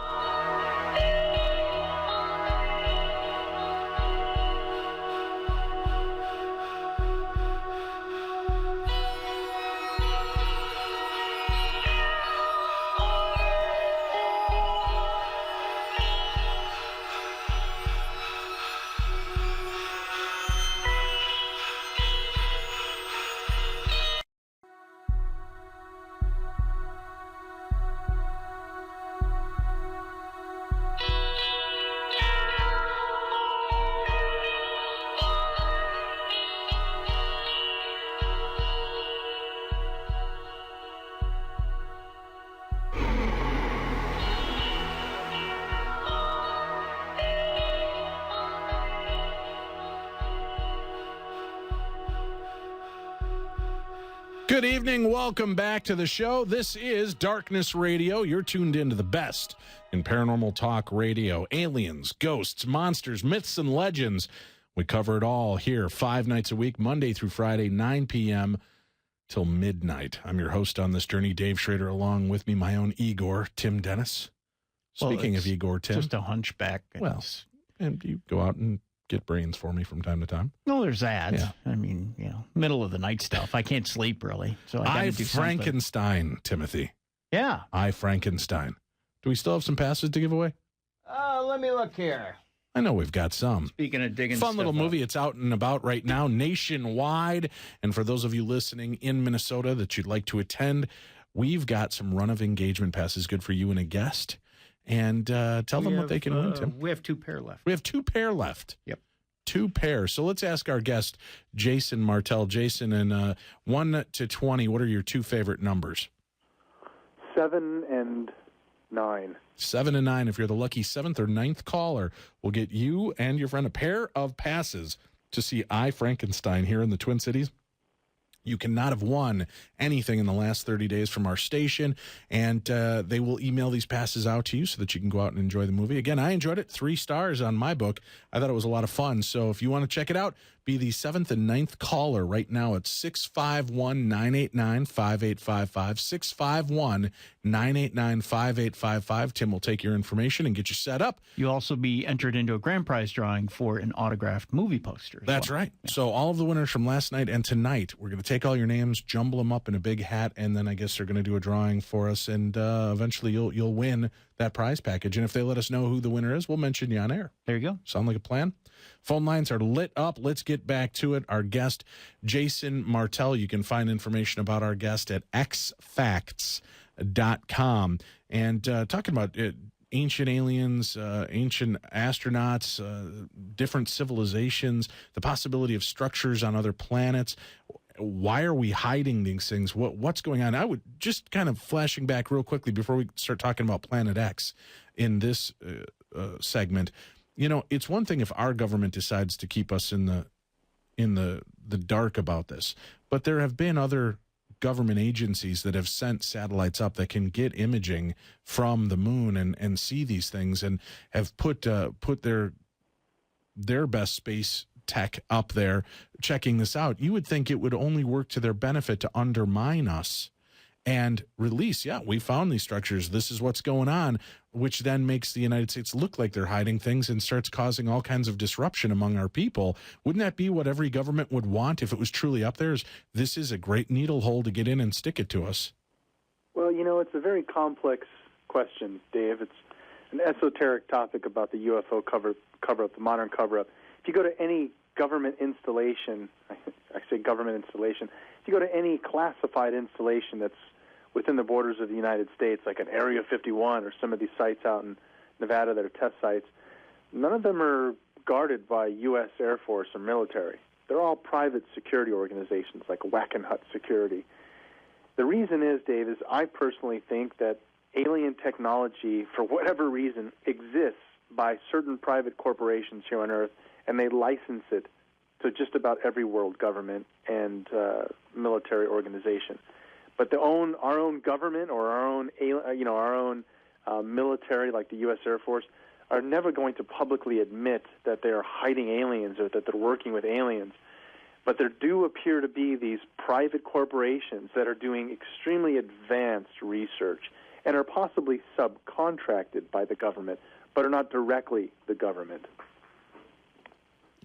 Good evening. Welcome back to the show. This is Darkness Radio. You're tuned into the best in paranormal talk radio. Aliens, ghosts, monsters, myths, and legends. We cover it all here 5 nights a week, Monday through Friday, 9 p.m. till midnight. I'm your host on this journey, Dave Schrader, along with me, my own Igor, Tim Dennis. Speaking of Igor, Tim. Just a hunchback. Well, and you go out and get brains for me from time to time. No, there's that. Yeah. I mean, middle of the night stuff. I can't sleep really, so I got to do something. Frankenstein, Timothy. Yeah. I Frankenstein. Do we still have some passes to give away? Let me look here. I know we've got some. Speaking of digging fun little stuff movie. up. It's out and about right now nationwide. And for those of you listening in Minnesota that you'd like to attend, we've got some run of engagement passes good for you and a guest. And tell them what they can win, Tim. We have 2 pair left. We have 2 pair left. Yep. 2 pairs. So let's ask our guest, Jason Martell. Jason, in 1 to 20, what are your 2 favorite numbers? 7 and 9. 7 and 9. If you're the lucky 7th or 9th caller, we'll get you and your friend a pair of passes to see I Frankenstein here in the Twin Cities. You cannot have won anything in the last 30 days from our station, and they will email these passes out to you so that you can go out and enjoy the movie. Again, I enjoyed it. 3 stars on my book. I thought it was a lot of fun. So if you want to check it out, be the 7th and 9th caller right now at 651-989-5855, 651-989-5855. Tim will take your information and get you set up. You'll also be entered into a grand prize drawing for an autographed movie poster. That's right. Yeah. So all of the winners from last night and tonight, we're going to take all your names, jumble them up in a big hat, and then I guess they're going to do a drawing for us, and eventually you'll win that prize package. And if they let us know who the winner is, we'll mention you on air. There you go. Sound like a plan? Phone lines are lit up. Let's get back to it. Our guest, Jason Martell. You can find information about our guest at xfacts.com. And talking about ancient aliens, ancient astronauts, different civilizations, the possibility of structures on other planets. Why are we hiding these things? What's going on? I would just kind of flashing back real quickly before we start talking about Planet X in this segment. You know, it's one thing if our government decides to keep us in the dark about this, but there have been other government agencies that have sent satellites up that can get imaging from the moon and see these things, and have put their best space tech up there checking this out. You would think it would only work to their benefit to undermine us and release, we found these structures, this is what's going on, which then makes the United States look like they're hiding things and starts causing all kinds of disruption among our people. Wouldn't that be what every government would want if it was truly up there? This is a great needle hole to get in and stick it to us. Well, it's a very complex question, Dave. It's an esoteric topic about the UFO cover-up, the modern cover-up. If you go to any government installation, I say government installation, if you go to any classified installation that's within the borders of the United States, like an Area 51 or some of these sites out in Nevada that are test sites, none of them are guarded by U.S. Air Force or military. They're all private security organizations like Wackenhut Security. The reason is, Dave, is I personally think that alien technology, for whatever reason, exists by certain private corporations here on Earth, and they license it to just about every world government and military organization. But our own government or our own military, like the U.S. Air Force, are never going to publicly admit that they are hiding aliens or that they're working with aliens. But there do appear to be these private corporations that are doing extremely advanced research and are possibly subcontracted by the government, but are not directly the government.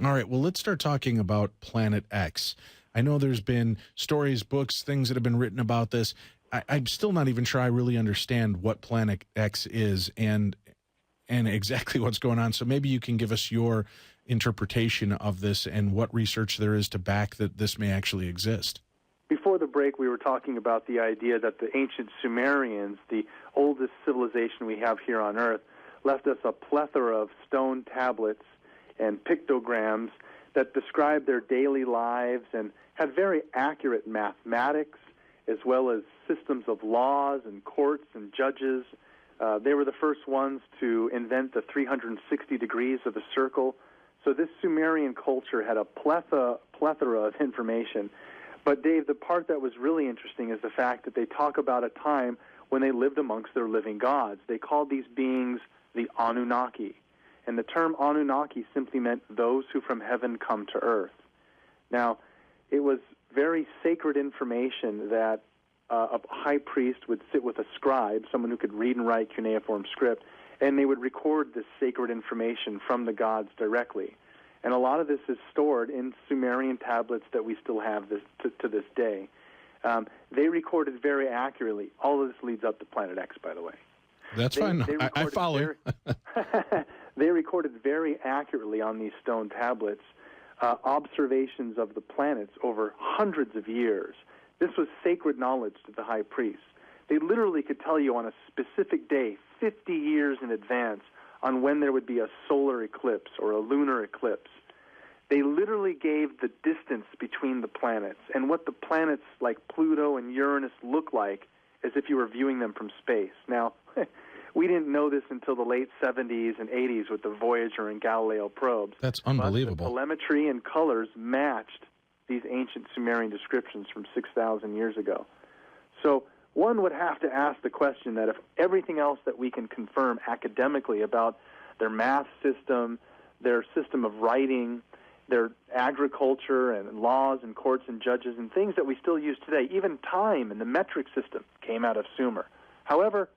All right, well, let's start talking about Planet X. I know there's been stories, books, things that have been written about this. I'm still not even sure I really understand what Planet X is and exactly what's going on. So maybe you can give us your interpretation of this and what research there is to back that this may actually exist. Before the break, we were talking about the idea that the ancient Sumerians, the oldest civilization we have here on Earth, left us a plethora of stone tablets and pictograms that describe their daily lives and had very accurate mathematics as well as systems of laws and courts and judges. They were the first ones to invent the 360 degrees of a circle. So this Sumerian culture had a plethora of information. But, Dave, the part that was really interesting is the fact that they talk about a time when they lived amongst their living gods. They called these beings the Anunnaki. And the term Anunnaki simply meant those who from heaven come to earth. Now, it was very sacred information that a high priest would sit with a scribe, someone who could read and write cuneiform script, and they would record this sacred information from the gods directly. And a lot of this is stored in Sumerian tablets that we still have to this day. They recorded very accurately. All of this leads up to Planet X, by the way. That's fine. I follow. They recorded very accurately on these stone tablets observations of the planets over hundreds of years. This was sacred knowledge to the high priest. They literally could tell you on a specific day, 50 years in advance, on when there would be a solar eclipse or a lunar eclipse. They literally gave the distance between the planets and what the planets like Pluto and Uranus look like as if you were viewing them from space. Now, we didn't know this until the late 70s and 80s with the Voyager and Galileo probes. That's unbelievable. But the telemetry and colors matched these ancient Sumerian descriptions from 6,000 years ago. So one would have to ask the question that if everything else that we can confirm academically about their math system, their system of writing, their agriculture and laws and courts and judges and things that we still use today, even time and the metric system came out of Sumer. However,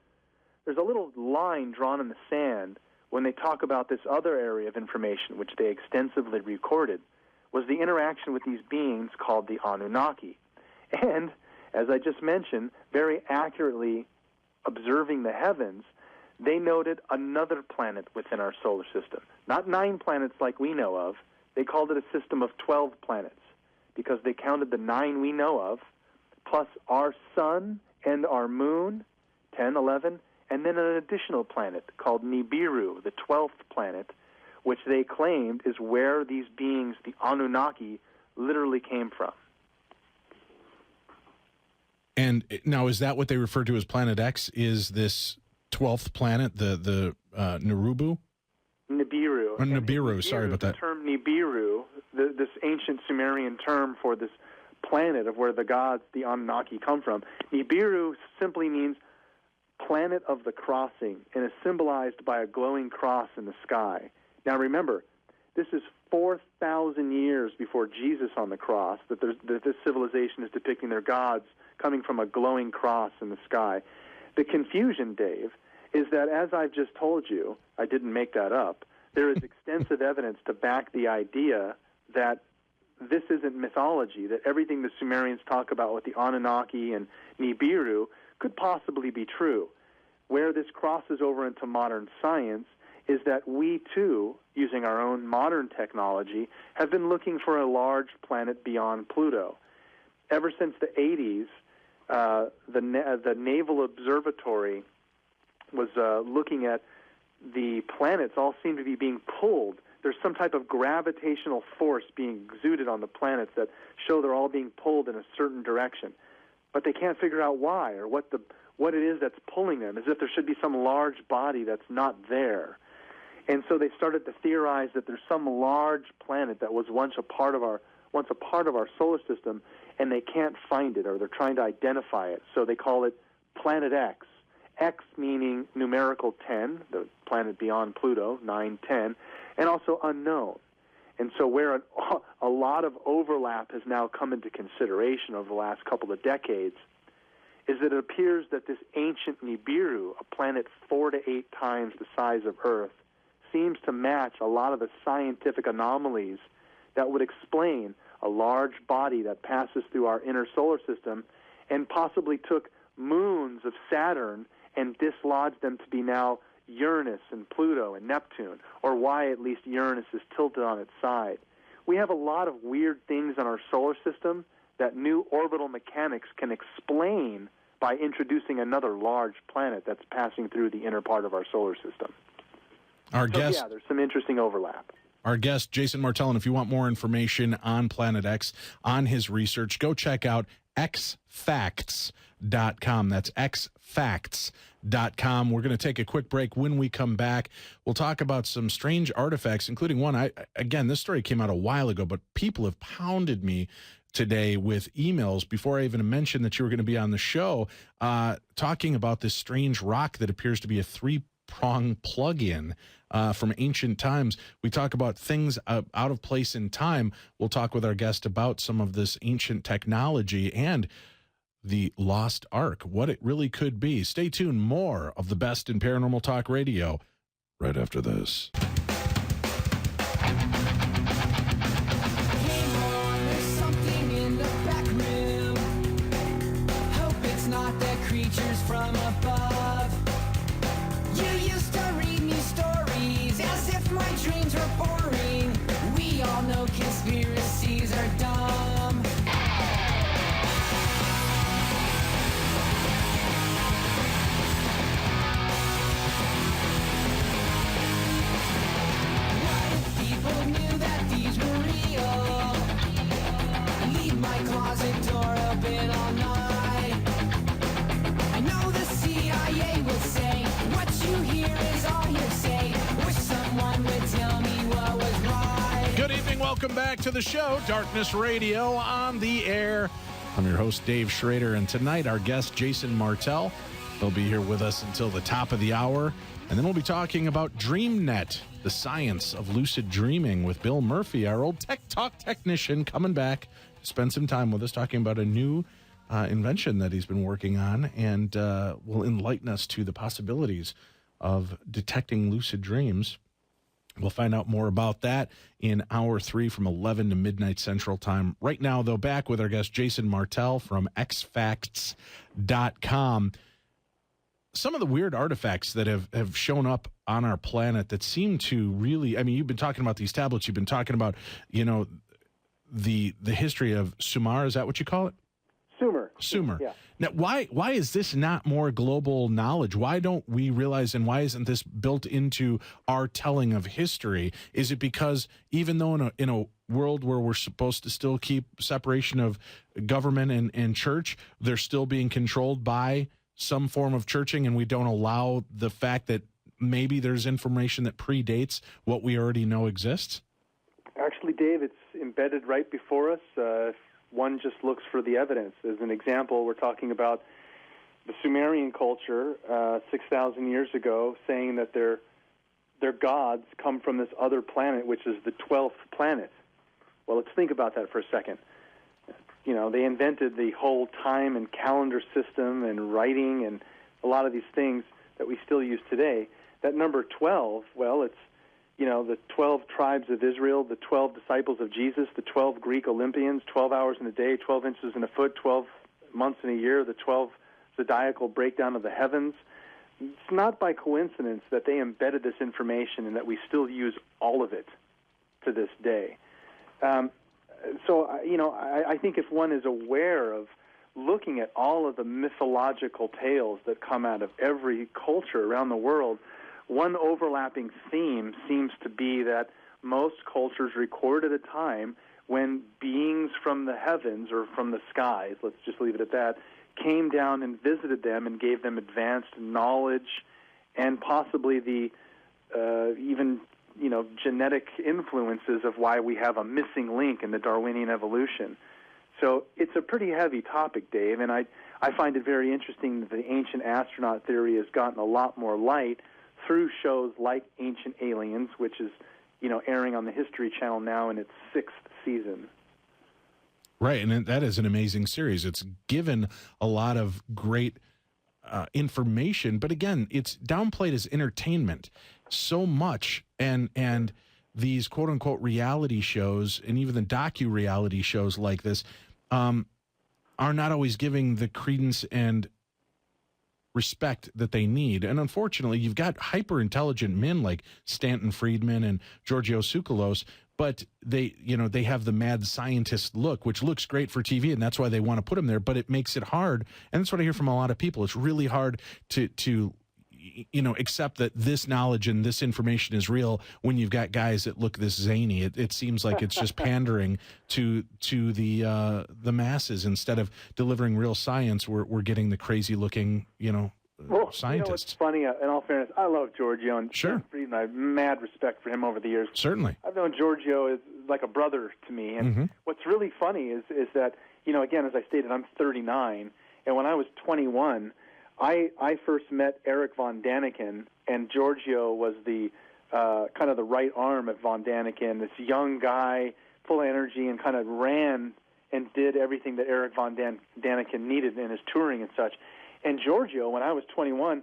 there's a little line drawn in the sand when they talk about this other area of information, which they extensively recorded, was the interaction with these beings called the Anunnaki. And, as I just mentioned, very accurately observing the heavens, they noted another planet within our solar system. Not 9 planets like we know of. They called it a system of 12 planets because they counted the 9 we know of, plus our sun and our moon, 10, 11, and then an additional planet called Nibiru, the 12th planet, which they claimed is where these beings, the Anunnaki, literally came from. And now, is that what they refer to as Planet X? Is this 12th planet, the Nibiru? Nibiru. Oh, Nibiru, sorry about that. The term Nibiru, this ancient Sumerian term for this planet of where the gods, the Anunnaki, come from, Nibiru simply means planet of the crossing and is symbolized by a glowing cross in the sky. Now remember, this is 4,000 years before Jesus on the cross that this civilization is depicting their gods coming from a glowing cross in the sky. The confusion, Dave, is that as I've just told you, I didn't make that up, there is extensive evidence to back the idea that this isn't mythology, that everything the Sumerians talk about with the Anunnaki and Nibiru could possibly be true. Where this crosses over into modern science is that we, too, using our own modern technology, have been looking for a large planet beyond Pluto. Ever since the 80s, the Naval Observatory was looking at the planets all seem to be being pulled. There's some type of gravitational force being exuded on the planets that show they're all being pulled in a certain direction. But they can't figure out why or what it is that's pulling them, as if there should be some large body that's not there. And so they started to theorize that there's some large planet that was once a part of our solar system, and they can't find it, or they're trying to identify it. So they call it Planet X. X meaning numerical 10, the planet beyond Pluto, 9, 10, and also unknown. And so where a lot of overlap has now come into consideration over the last couple of decades is that it appears that this ancient Nibiru, a planet 4 to 8 times the size of Earth, seems to match a lot of the scientific anomalies that would explain a large body that passes through our inner solar system and possibly took moons of Saturn and dislodged them to be now Uranus and Pluto and Neptune, or why at least Uranus is tilted on its side. We have a lot of weird things in our solar system that new orbital mechanics can explain by introducing another large planet that's passing through the inner part of our solar system. Yeah, there's some interesting overlap. Our guest, Jason Martell, and if you want more information on Planet X, on his research, go check out xfacts.com. That's xfacts.com. We're going to take a quick break. When we come back, we'll talk about some strange artifacts, including one. Again, this story came out a while ago, but people have pounded me today with emails before I even mentioned that you were going to be on the show, talking about this strange rock that appears to be a 3-prong plug-in from ancient times. We talk about things out of place in time. We'll talk with our guest about some of this ancient technology and the lost ark, what it really could be. Stay tuned. More of the best in paranormal talk radio right after this. Creatures from above. You used to read me stories as if my dreams were boring. We all know conspiracies are dumb. What if people knew that these were real? Leave my closet door open all night. I know the CIA will say what you hear is all hearsay. Wish someone would tell me what was right. Good evening. Welcome Welcome back to the show, Darkness Radio on the air. I'm your host, Dave Schrader, and tonight our guest, Jason Martell. He'll be here with us until the top of the hour, and then we'll be talking about DreamNet, the science of lucid dreaming, with Bill Murphy, our old Tech Talk technician, coming back to spend some time with us talking about a new invention that he's been working on, and will enlighten us to the possibilities of detecting lucid dreams. We'll find out more about that in hour 3 from 11 to midnight Central Time. Right now, though, back with our guest, Jason Martell from xfacts.com. Some of the weird artifacts that have shown up on our planet that seem to really, I mean, you've been talking about these tablets. You've been talking about, you know, the history of Sumer. Is that what you call it? Sumer. Yeah. Now, why is this not more global knowledge? Why don't we realize, and why isn't this built into our telling of history? Is it because even though in a world where we're supposed to still keep separation of government and church, they're still being controlled by some form of churching, and we don't allow the fact that maybe there's information that predates what we already know exists? Actually, Dave, it's embedded right before us. One just looks for the evidence. As an example, we're talking about the Sumerian culture 6,000 years ago, saying that their gods come from this other planet, which is the 12th planet. Well, let's think about that for a second. You know, they invented the whole time and calendar system and writing and a lot of these things that we still use today. That number 12, well, it's, you know, the 12 tribes of Israel, the 12 disciples of Jesus, the 12 Greek Olympians, 12 hours in a day, 12 inches in a foot, 12 months in a year, the 12 zodiacal breakdown of the heavens. It's not by coincidence that they embedded this information and that we still use all of it to this day. So, you know, I think if one is aware of looking at all of the mythological tales that come out of every culture around the world, one overlapping theme seems to be that most cultures record at a time when beings from the heavens or from the skies, let's just leave it at that, came down and visited them and gave them advanced knowledge and possibly the even, you know, genetic influences of why we have a missing link in the Darwinian evolution. So it's a pretty heavy topic, Dave, and I find it very interesting that the ancient astronaut theory has gotten a lot more light through shows like Ancient Aliens, which is, you know, airing on the History Channel now in its 6th season. Right, and that is an amazing series. It's given a lot of great information, but again, it's downplayed as entertainment so much, and these quote-unquote reality shows, and even the docu-reality shows like this, are not always giving the credence and respect that they need. And unfortunately, you've got hyper-intelligent men like Stanton Friedman and Giorgio Tsoukalos, but they have the mad scientist look, which looks great for TV, and that's why they want to put them there, but it makes it hard. And that's what I hear from a lot of people. It's really hard to accept that this knowledge and this information is real when you've got guys that look this zany. It seems like it's just pandering to the masses. Instead of delivering real science, we're getting the crazy looking, scientists. You know, it's funny, in all fairness, I love Giorgio and sure. Friedman. I have mad respect for him over the years. Certainly. I've known Giorgio as like a brother to me. And what's really funny is that, again, as I stated, I'm 39, and when I was 21, I first met Eric von Daniken, and Giorgio was the kind of the right arm of von Daniken, this young guy, full of energy, and kind of ran and did everything that Eric von Daniken needed in his touring and such. And Giorgio, when I was 21,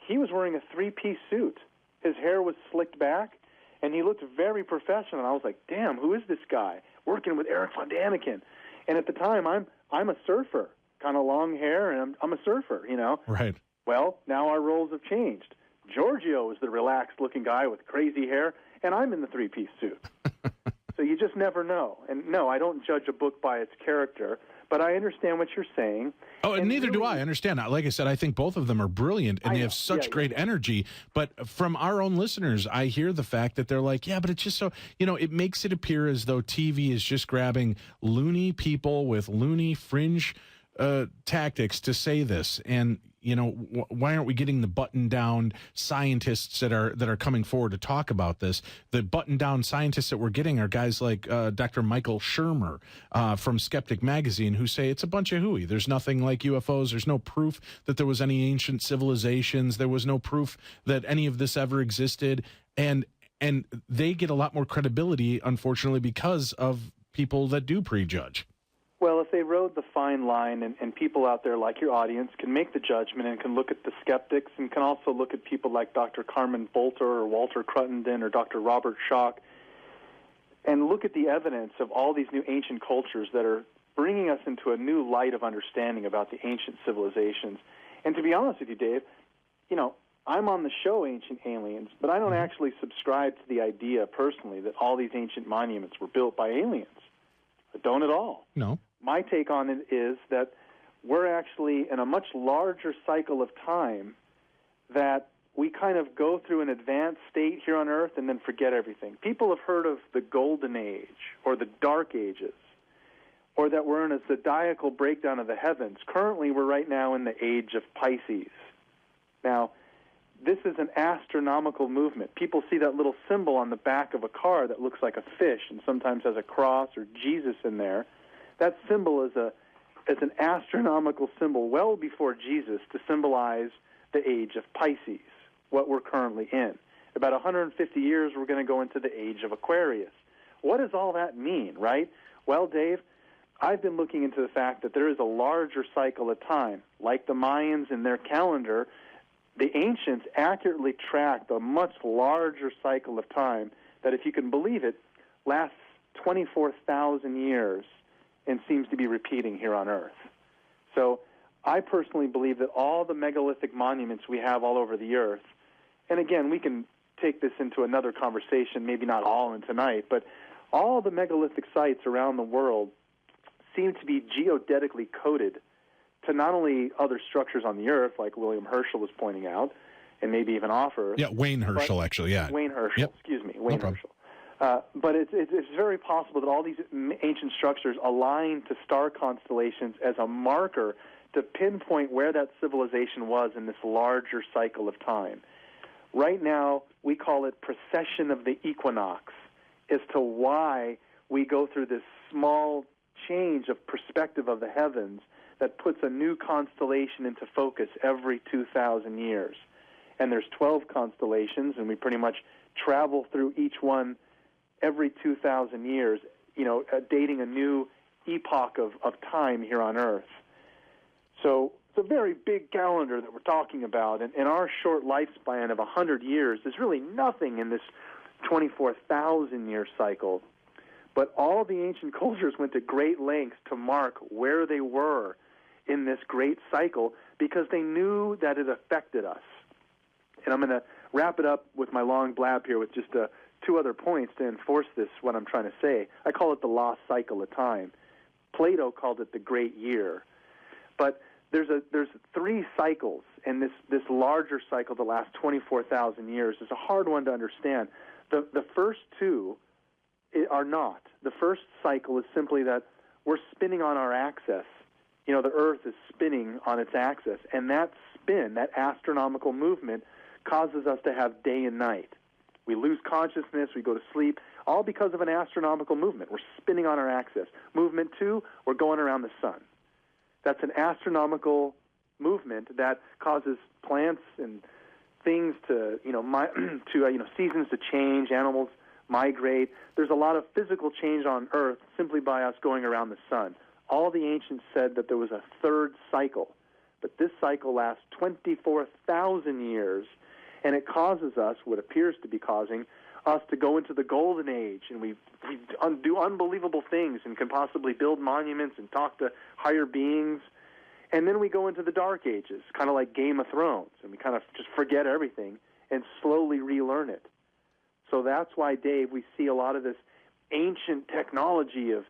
he was wearing a three-piece suit. His hair was slicked back, and he looked very professional. And I was like, damn, who is this guy working with Eric von Daniken? And at the time, I'm a surfer, kind of long hair, and I'm a surfer, Right. Well, now our roles have changed. Giorgio is the relaxed-looking guy with crazy hair, and I'm in the three-piece suit. So you just never know. And no, I don't judge a book by its character, but I understand what you're saying. Oh, and neither do I. Understand. Like I said, I think both of them are brilliant, and they have such great energy. But from our own listeners, I hear the fact that they're like, yeah, but it's just so, it makes it appear as though TV is just grabbing loony people with loony fringe tactics to say this. And, why aren't we getting the button-down scientists that are coming forward to talk about this? The button-down scientists that we're getting are guys like Dr. Michael Shermer from Skeptic Magazine, who say it's a bunch of hooey. There's nothing like UFOs. There's no proof that there was any ancient civilizations. There was no proof that any of this ever existed. And they get a lot more credibility, unfortunately, because of people that do prejudge. Well, if they rode the fine line, and people out there like your audience can make the judgment and can look at the skeptics and can also look at people like Dr. Carmen Bolter or Walter Cruttenden or Dr. Robert Schoch and look at the evidence of all these new ancient cultures that are bringing us into a new light of understanding about the ancient civilizations. And to be honest with you, Dave, I'm on the show Ancient Aliens, but I don't actually subscribe to the idea personally that all these ancient monuments were built by aliens. I don't at all. No. My take on it is that we're actually in a much larger cycle of time that we kind of go through an advanced state here on Earth and then forget everything. People have heard of the Golden Age or the Dark Ages, or that we're in a zodiacal breakdown of the heavens. Currently, we're right now in the age of Pisces. Now, this is an astronomical movement. People see that little symbol on the back of a car that looks like a fish and sometimes has a cross or Jesus in there. That symbol is an astronomical symbol well before Jesus to symbolize the age of Pisces, what we're currently in. About 150 years, we're going to go into the age of Aquarius. What does all that mean, right? Well, Dave, I've been looking into the fact that there is a larger cycle of time. Like the Mayans in their calendar, the ancients accurately tracked a much larger cycle of time that, if you can believe it, lasts 24,000 years and seems to be repeating here on Earth. So I personally believe that all the megalithic monuments we have all over the Earth, and again, we can take this into another conversation, maybe not all in tonight, but all the megalithic sites around the world seem to be geodetically coded to not only other structures on the Earth, like William Herschel was pointing out, and maybe even off Earth. Yeah, Wayne Herschel, actually, yeah. Wayne Herschel, yep. Excuse me, Wayne Herschel. But it's very possible that all these ancient structures align to star constellations as a marker to pinpoint where that civilization was in this larger cycle of time. Right now, we call it precession of the equinox, as to why we go through this small change of perspective of the heavens that puts a new constellation into focus every 2,000 years. And there's 12 constellations, and we pretty much travel through each one every 2,000 years, dating a new epoch of time here on Earth. So it's a very big calendar that we're talking about, and our short lifespan of 100 years is really nothing in this 24,000-year cycle. But all the ancient cultures went to great lengths to mark where they were in this great cycle because they knew that it affected us. And I'm going to wrap it up with my long blab here with just two other points to enforce this, what I'm trying to say. I call it the lost cycle of time. Plato called it the great year. But there's three cycles, and this larger cycle that lasts 24,000 years is a hard one to understand. The first two are not. The first cycle is simply that we're spinning on our axis. The Earth is spinning on its axis, and that spin, that astronomical movement, causes us to have day and night. We lose consciousness, we go to sleep, all because of an astronomical movement. We're spinning on our axis. Movement two, we're going around the sun. That's an astronomical movement that causes plants and things to, seasons to change, animals migrate. There's a lot of physical change on Earth simply by us going around the sun. All the ancients said that there was a third cycle, but this cycle lasts 24,000 years, and it causes us, what appears to be causing, us to go into the Golden Age, and we do unbelievable things and can possibly build monuments and talk to higher beings. And then we go into the Dark Ages, kind of like Game of Thrones, and we kind of just forget everything and slowly relearn it. So that's why, Dave, we see a lot of this ancient technology of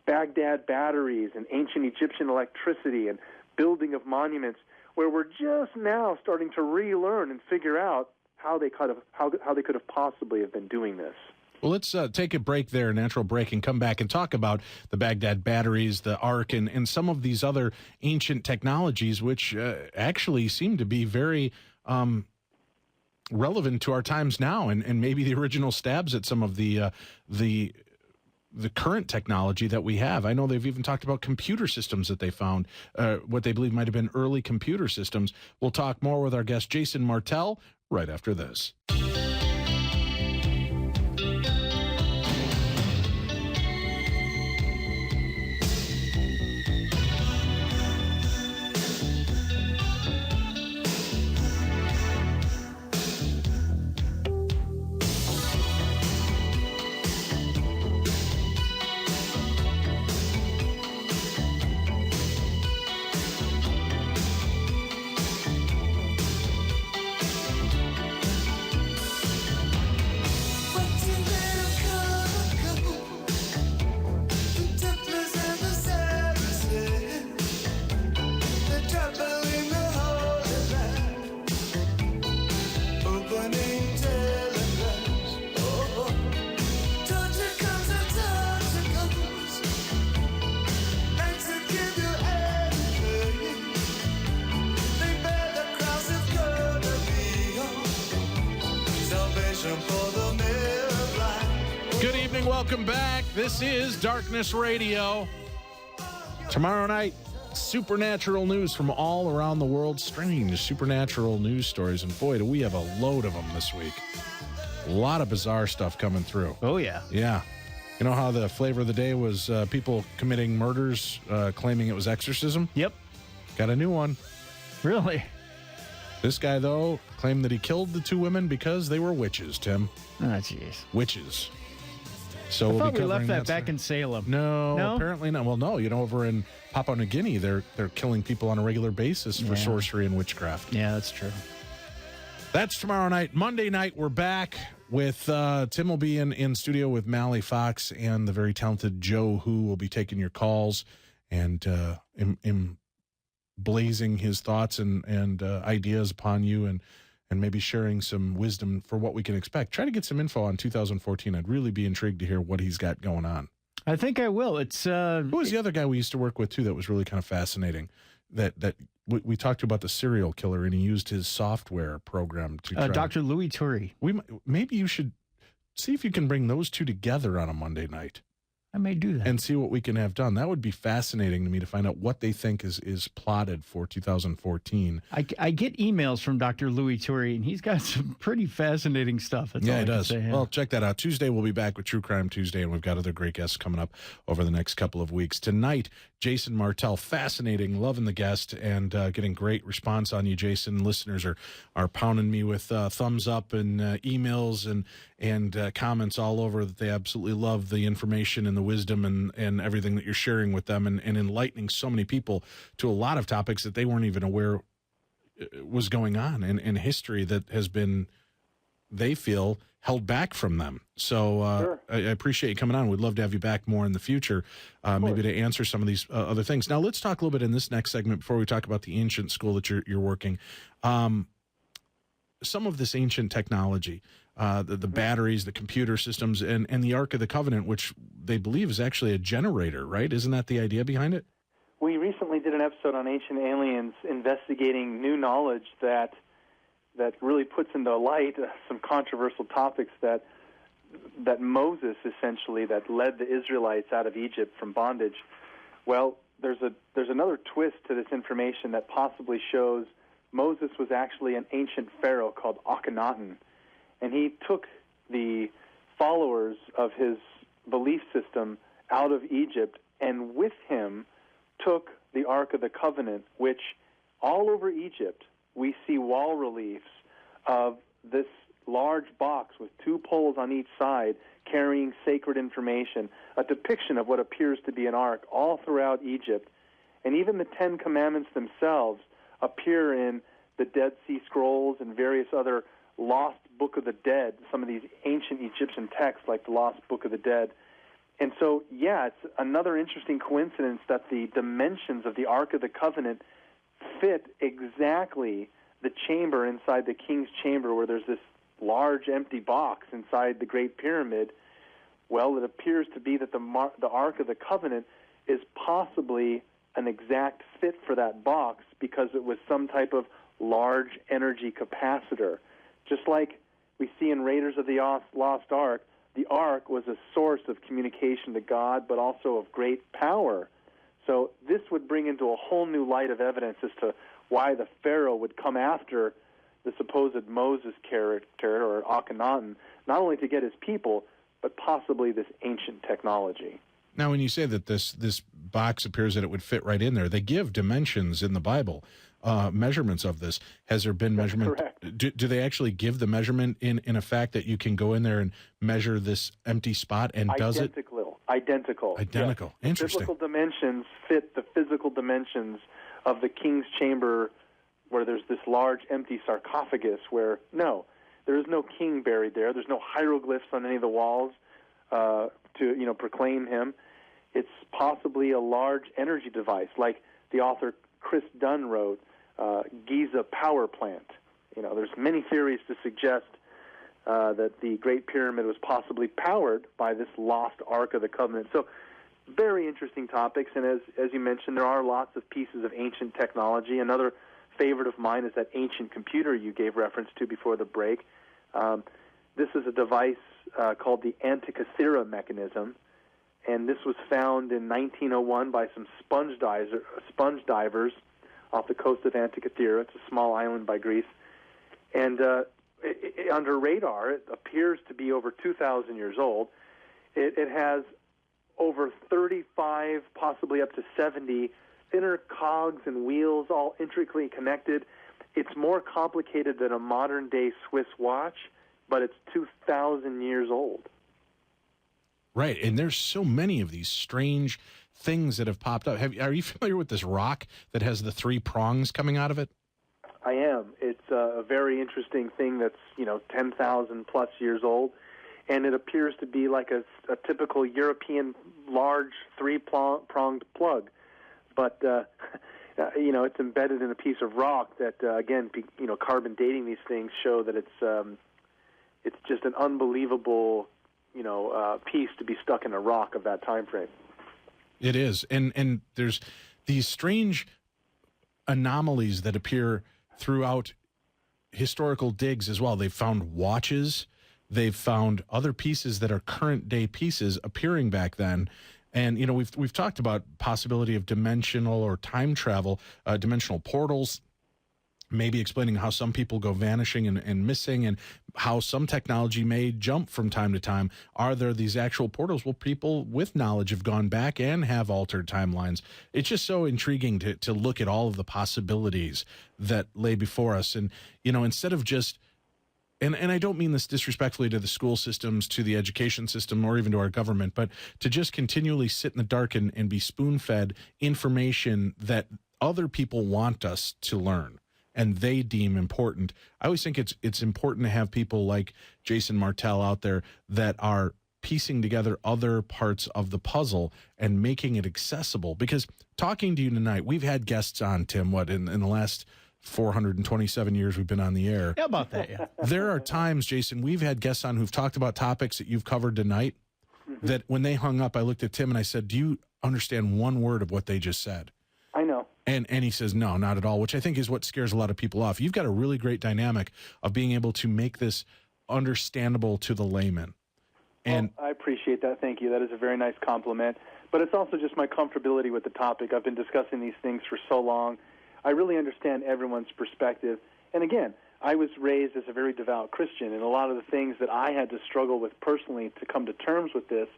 Baghdad batteries and ancient Egyptian electricity and building of monuments, where we're just now starting to relearn and figure out how they could have possibly have been doing this. Well, let's take a break there, a natural break, and come back and talk about the Baghdad batteries, the Ark, and some of these other ancient technologies, which actually seem to be very relevant to our times now, and maybe the original stabs at some of the current technology that we have. I know they've even talked about computer systems that they found, what they believe might have been early computer systems. We'll talk more with our guest, Jason Martell, right after this. Good evening, welcome back. This is Darkness Radio. Tomorrow night, supernatural news from all around the world. Strange supernatural news stories. And boy, do we have a load of them this week. A lot of bizarre stuff coming through. Oh, yeah. Yeah. You know how the flavor of the day was people committing murders, claiming it was exorcism? Yep. Got a new one. Really? This guy, though, claimed that he killed the two women because they were witches, Tim. Oh, jeez. Witches. So I thought we covering left that story. back in Salem. No, apparently not. Well, no, over in Papua New Guinea, they're killing people on a regular basis for sorcery and witchcraft. Yeah, that's true. That's tomorrow night. Monday night, we're back with Tim will be in studio with Mally Fox and the very talented Joe, who will be taking your calls and blazing his thoughts and ideas upon you and maybe sharing some wisdom for what we can expect. Try to get some info on 2014. I'd really be intrigued to hear what he's got going on. I think I will. It's who was the other guy we used to work with too that was really kind of fascinating? That we talked about the serial killer, and he used his software program to try Dr. Louis Turi. Maybe you should see if you can bring those two together on a Monday night. I may do that. And see what we can have done. That would be fascinating to me to find out what they think is plotted for 2014. I get emails from Dr. Louis Turi, and he's got some pretty fascinating stuff. That's all he I does. Can say, yeah. Well, check that out. Tuesday, we'll be back with True Crime Tuesday, and we've got other great guests coming up over the next couple of weeks. Tonight, Jason Martell, fascinating, loving the guest, and getting great response on you, Jason. Listeners are pounding me with thumbs up and emails and comments all over that they absolutely love the information and the wisdom and everything that you're sharing with them and enlightening so many people to a lot of topics that they weren't even aware was going on in history that has been, they feel, held back from them. So Sure. I appreciate you coming on. We'd love to have you back more in the future, maybe to answer some of these other things. Now, let's talk a little bit in this next segment before we talk about the ancient school that you're working. Some of this ancient technology, the batteries, the computer systems, and the Ark of the Covenant, which they believe is actually a generator, right? Isn't that the idea behind it? We recently did an episode on ancient aliens investigating new knowledge that really puts into light some controversial topics that Moses, essentially, that led the Israelites out of Egypt from bondage. Well, there's another twist to this information that possibly shows Moses was actually an ancient pharaoh called Akhenaten, and he took the followers of his belief system out of Egypt, and with him took the Ark of the Covenant, which all over Egypt we see wall reliefs of this large box with two poles on each side carrying sacred information, a depiction of what appears to be an ark all throughout Egypt. And even the Ten Commandments themselves appear in the Dead Sea Scrolls and various other lost Book of the Dead, some of these ancient Egyptian texts like the Lost Book of the Dead. And so, yeah, it's another interesting coincidence that the dimensions of the Ark of the Covenant fit exactly the chamber inside the king's chamber, where there's this large empty box inside the Great Pyramid, Well, it appears to be that the Ark of the Covenant is possibly an exact fit for that box because it was some type of large energy capacitor. Just like we see in Raiders of the Lost Ark, the Ark was a source of communication to God, but also of great power. So this would bring into a whole new light of evidence as to why the Pharaoh would come after the supposed Moses character, or Akhenaten, not only to get his people, but possibly this ancient technology. Now, when you say that this box appears that it would fit right in there, they give dimensions in the Bible, measurements of this. Has there been measurement? Correct. Do they actually give the measurement in a fact that you can go in there and measure this empty spot, and does it? Identical. Identical. Yes. Interesting. The physical dimensions fit the physical dimensions of the king's chamber, where there's this large empty sarcophagus where, no, there is no king buried there. There's no hieroglyphs on any of the walls to proclaim him. It's possibly a large energy device, like the author Chris Dunn wrote, Giza power plant. There's many theories to suggest that the Great Pyramid was possibly powered by this lost Ark of the Covenant. So, very interesting topics, and as you mentioned, there are lots of pieces of ancient technology. Another favorite of mine is that ancient computer you gave reference to before the break. This is a device called the Antikythera mechanism, and this was found in 1901 by some sponge divers off the coast of Antikythera. It's a small island by Greece. And under radar, it appears to be over 2,000 years old. It has over 35, possibly up to 70 inner cogs and wheels, all intricately connected. It's more complicated than a modern-day Swiss watch, but it's 2,000 years old. Right, and there's so many of these strange things that have popped up. Are you familiar with this rock that has the 3 prongs coming out of it? I am. It's a very interesting thing that's 10,000 plus years old, and it appears to be like a typical European large 3-pronged plug, but it's embedded in a piece of rock that again, carbon dating these things show that it's just an unbelievable piece to be stuck in a rock of that time frame. It is, and there's these strange anomalies that appear throughout historical digs as well. They've found watches, they've found other pieces that are current day pieces appearing back then. And we've talked about possibility of dimensional or time travel, dimensional portals, maybe explaining how some people go vanishing and missing, and how some technology may jump from time to time. Are there these actual portals? Well, people with knowledge have gone back and have altered timelines. It's just so intriguing to look at all of the possibilities that lay before us. And, instead of just, and I don't mean this disrespectfully to the school systems, to the education system, or even to our government, but to just continually sit in the dark and be spoon-fed information that other people want us to learn and they deem important. I always think it's important to have people like Jason Martell out there that are piecing together other parts of the puzzle and making it accessible. Because talking to you tonight, we've had guests on, Tim, in the last 427 years we've been on the air. Yeah, about that, yeah. There are times, Jason, we've had guests on who've talked about topics that you've covered tonight, that when they hung up, I looked at Tim and I said, do you understand one word of what they just said? I know. And he says, no, not at all, which I think is what scares a lot of people off. You've got a really great dynamic of being able to make this understandable to the layman. And I appreciate that. Thank you. That is a very nice compliment. But it's also just my comfortability with the topic. I've been discussing these things for so long. I really understand everyone's perspective. And again, I was raised as a very devout Christian, and a lot of the things that I had to struggle with personally to come to terms with this,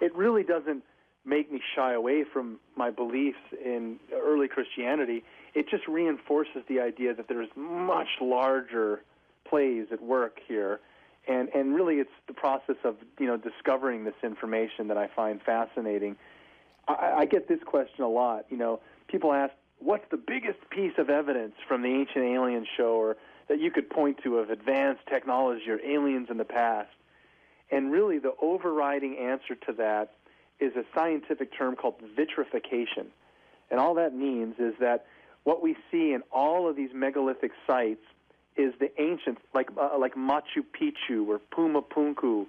it really doesn't make me shy away from my beliefs in early Christianity. It just reinforces the idea that there's much larger plays at work here. And really it's the process of, discovering this information that I find fascinating. I get this question a lot. People ask, what's the biggest piece of evidence from the Ancient Aliens show, or that you could point to, of advanced technology or aliens in the past? And really the overriding answer to that is a scientific term called vitrification. And all that means is that what we see in all of these megalithic sites is the ancient, like Machu Picchu or Pumapunku,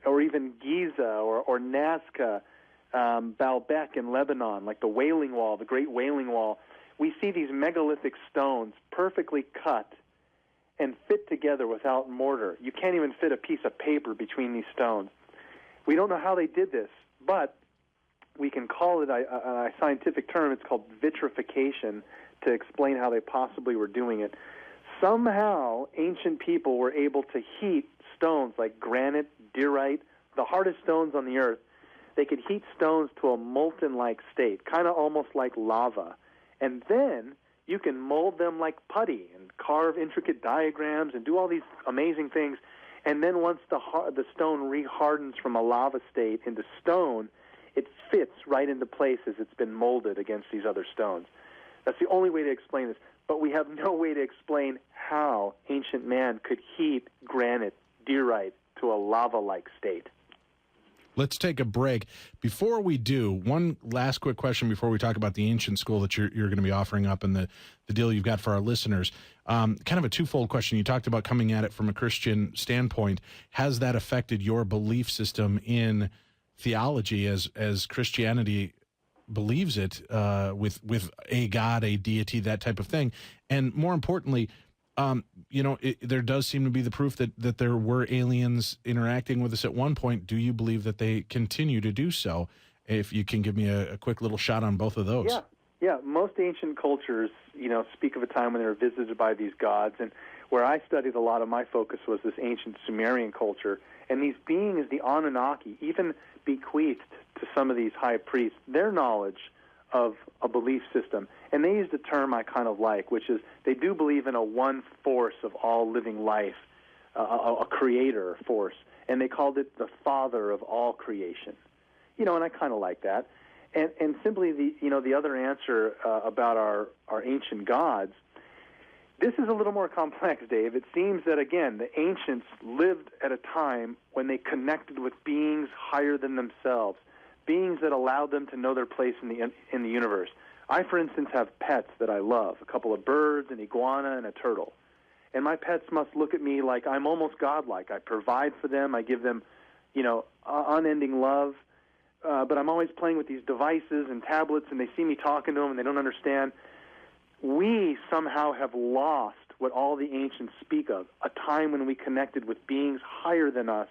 or even Giza or Nazca, Baalbek in Lebanon, like the Wailing Wall, the Great Wailing Wall. We see these megalithic stones perfectly cut and fit together without mortar. You can't even fit a piece of paper between these stones. We don't know how they did this, but we can call it a scientific term. It's called vitrification, to explain how they possibly were doing it. Somehow, ancient people were able to heat stones like granite, diorite, the hardest stones on the earth. They could heat stones to a molten-like state, kind of almost like lava. And then you can mold them like putty and carve intricate diagrams and do all these amazing things. And then once the stone re-hardens from a lava state into stone, it fits right into place as it's been molded against these other stones. That's the only way to explain this. But we have no way to explain how ancient man could heat granite, diorite, to a lava-like state. Let's take a break. Before we do, one last quick question before we talk about the ancient school that you're going to be offering up and the deal you've got for our listeners. Kind of a twofold question. You talked about coming at it from a Christian standpoint. Has that affected your belief system in theology as Christianity believes it, with a God, a deity, that type of thing? And more importantly, there does seem to be the proof that there were aliens interacting with us at one point. Do you believe that they continue to do so? If you can give me a quick little shot on both of those. Yeah. Most ancient cultures, speak of a time when they were visited by these gods. And where I studied a lot of my focus was this ancient Sumerian culture. And these beings, the Anunnaki, even bequeathed to some of these high priests their knowledge of a belief system. And they used a term I kind of like, which is they do believe in a one force of all living life, a creator force. And they called it the father of all creation. And I kind of like that. And simply the other answer about our ancient gods, this is a little more complex, Dave. It seems that, again, the ancients lived at a time when they connected with beings higher than themselves, beings that allowed them to know their place in the universe. I, for instance, have pets that I love, a couple of birds, an iguana, and a turtle. And my pets must look at me like I'm almost godlike. I provide for them. I give them, unending love. But I'm always playing with these devices and tablets, and they see me talking to them, and they don't understand. We somehow have lost what all the ancients speak of, a time when we connected with beings higher than us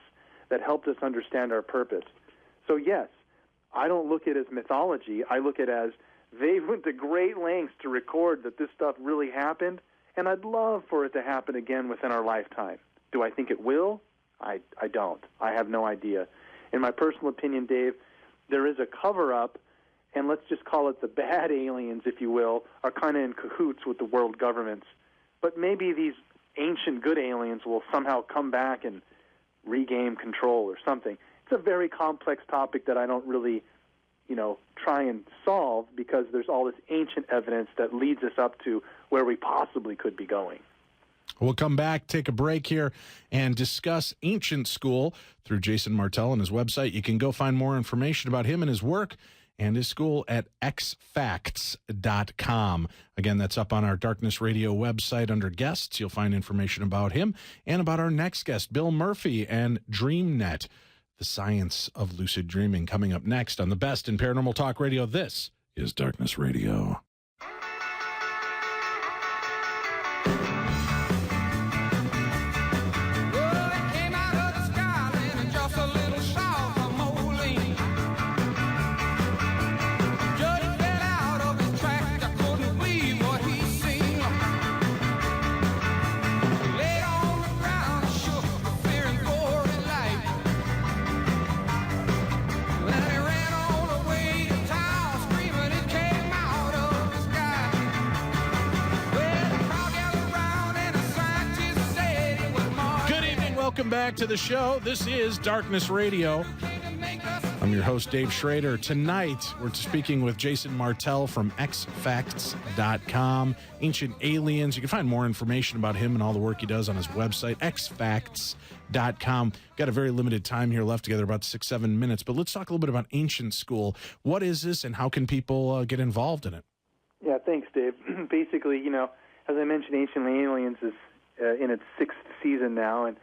that helped us understand our purpose. So, yes, I don't look at it as mythology. I look at it as they went to great lengths to record that this stuff really happened, and I'd love for it to happen again within our lifetime. Do I think it will? I don't. I have no idea. In my personal opinion, Dave, there is a cover-up, and let's just call it the bad aliens, if you will, are kind of in cahoots with the world governments. But maybe these ancient good aliens will somehow come back and regain control or something. It's a very complex topic that I don't really, try and solve because there's all this ancient evidence that leads us up to where we possibly could be going. We'll come back, take a break here, and discuss Ancient School through Jason Martell and his website. You can go find more information about him and his work and his school at xfacts.com. Again, that's up on our Darkness Radio website under guests. You'll find information about him and about our next guest, Bill Murphy and DreamNet, the science of lucid dreaming, coming up next on the best in paranormal talk radio. This is Darkness Radio. Welcome back to the show. This is Darkness Radio. I'm your host, Dave Schrader. Tonight, we're speaking with Jason Martell from xfacts.com. Ancient Aliens. You can find more information about him and all the work he does on his website, xfacts.com. Got a very limited time here left together, about 6-7 minutes. But let's talk a little bit about Ancient School. What is this, and how can people get involved in it? Yeah, thanks, Dave. Basically, as I mentioned, Ancient Aliens is in its 6th season now, and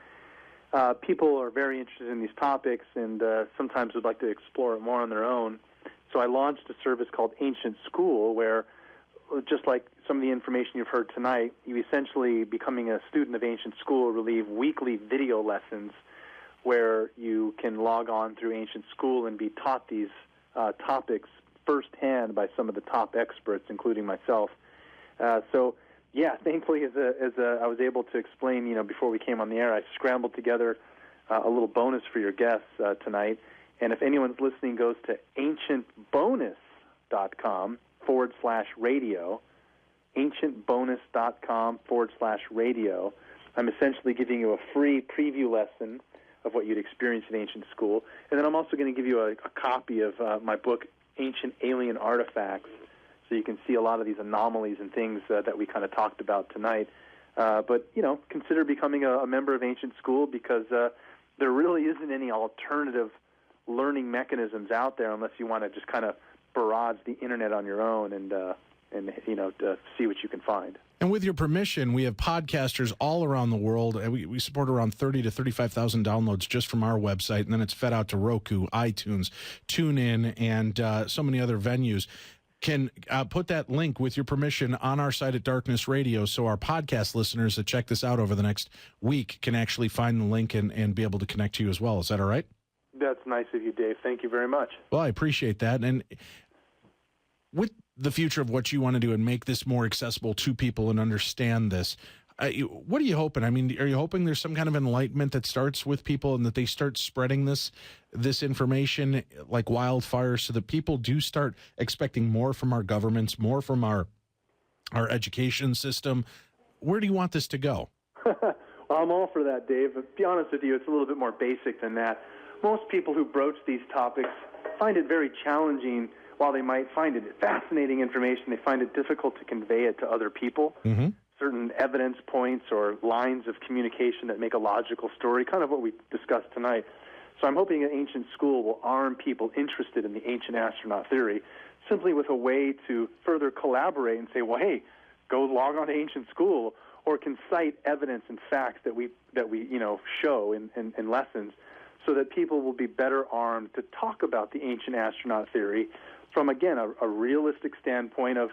people are very interested in these topics and sometimes would like to explore it more on their own. So I launched a service called Ancient School, where just like some of the information you've heard tonight, you essentially, becoming a student of Ancient School, receive weekly video lessons where you can log on through Ancient School and be taught these topics firsthand by some of the top experts, including myself. So, yeah, thankfully, I was able to explain, before we came on the air, I scrambled together a little bonus for your guests tonight. And if anyone's listening goes to ancientbonus.com/radio, ancientbonus.com/radio, I'm essentially giving you a free preview lesson of what you'd experience in Ancient School. And then I'm also going to give you a copy of my book, Ancient Alien Artifacts, so you can see a lot of these anomalies and things that we kind of talked about tonight. But, consider becoming a member of Ancient School, because there really isn't any alternative learning mechanisms out there unless you want to just kind of barrage the internet on your own and to see what you can find. And with your permission, we have podcasters all around the world. We support around 30 to 35,000 downloads just from our website, and then it's fed out to Roku, iTunes, TuneIn, and so many other venues. Can put that link, with your permission, on our site at Darkness Radio, so our podcast listeners that check this out over the next week can actually find the link and be able to connect to you as well. Is that all right? That's nice of you, Dave. Thank you very much. Well, I appreciate that. And with the future of what you want to do and make this more accessible to people and understand this, what are you hoping? I mean, are you hoping there's some kind of enlightenment that starts with people and that they start spreading this information like wildfire, so that people do start expecting more from our governments, more from our education system? Where do you want this to go? Well, I'm all for that, Dave. But to be honest with you, it's a little bit more basic than that. Most people who broach these topics find it very challenging. While they might find it fascinating information, they find it difficult to convey it to other people. Mm-hmm. Certain evidence points or lines of communication that make a logical story, kind of what we discussed tonight. So I'm hoping that Ancient School will arm people interested in the ancient astronaut theory simply with a way to further collaborate and say, well, hey, go log on to Ancient School, or can cite evidence and facts that we show in lessons, so that people will be better armed to talk about the ancient astronaut theory from, again, a realistic standpoint of,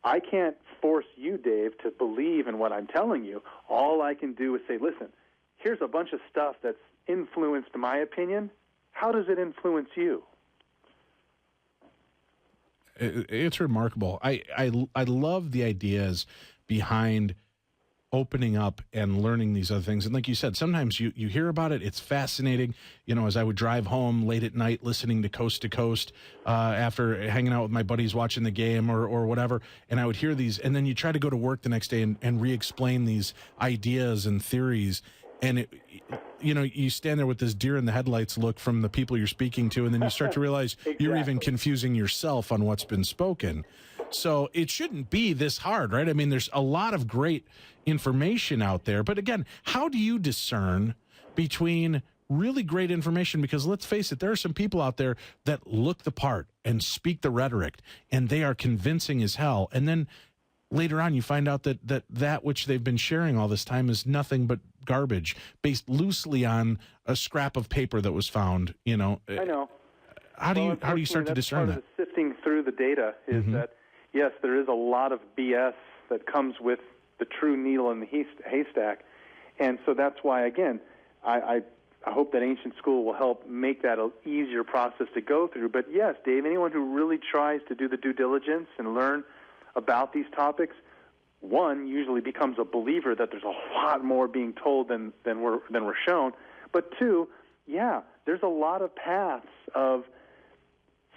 I can't force you, Dave, to believe in what I'm telling you. All I can do is say, listen, here's a bunch of stuff that's influenced my opinion. How does it influence you? It's remarkable. I love the ideas behind opening up and learning these other things. And like you said, sometimes you hear about it. It's fascinating. As I would drive home late at night listening to Coast after hanging out with my buddies watching the game or whatever, and I would hear these, and then you try to go to work the next day and re-explain these ideas and theories. And you stand there with this deer in the headlights look from the people you're speaking to, and then you start to realize Exactly. You're even confusing yourself on what's been spoken. So it shouldn't be this hard, right? I mean, there's a lot of great information out there. But again, how do you discern between really great information? Because let's face it, there are some people out there that look the part and speak the rhetoric, and they are convincing as hell. And then later on, you find out that which they've been sharing all this time is nothing but garbage, based loosely on a scrap of paper that was found. I know. How do you start to discern that? Part of the sifting through the data is that, yes, there is a lot of BS that comes with the true needle in the haystack. And so that's why, again, I hope that Ancient School will help make that an easier process to go through. But yes, Dave, anyone who really tries to do the due diligence and learn about these topics, one, usually becomes a believer that there's a lot more being told than we're shown. But two, yeah, there's a lot of paths of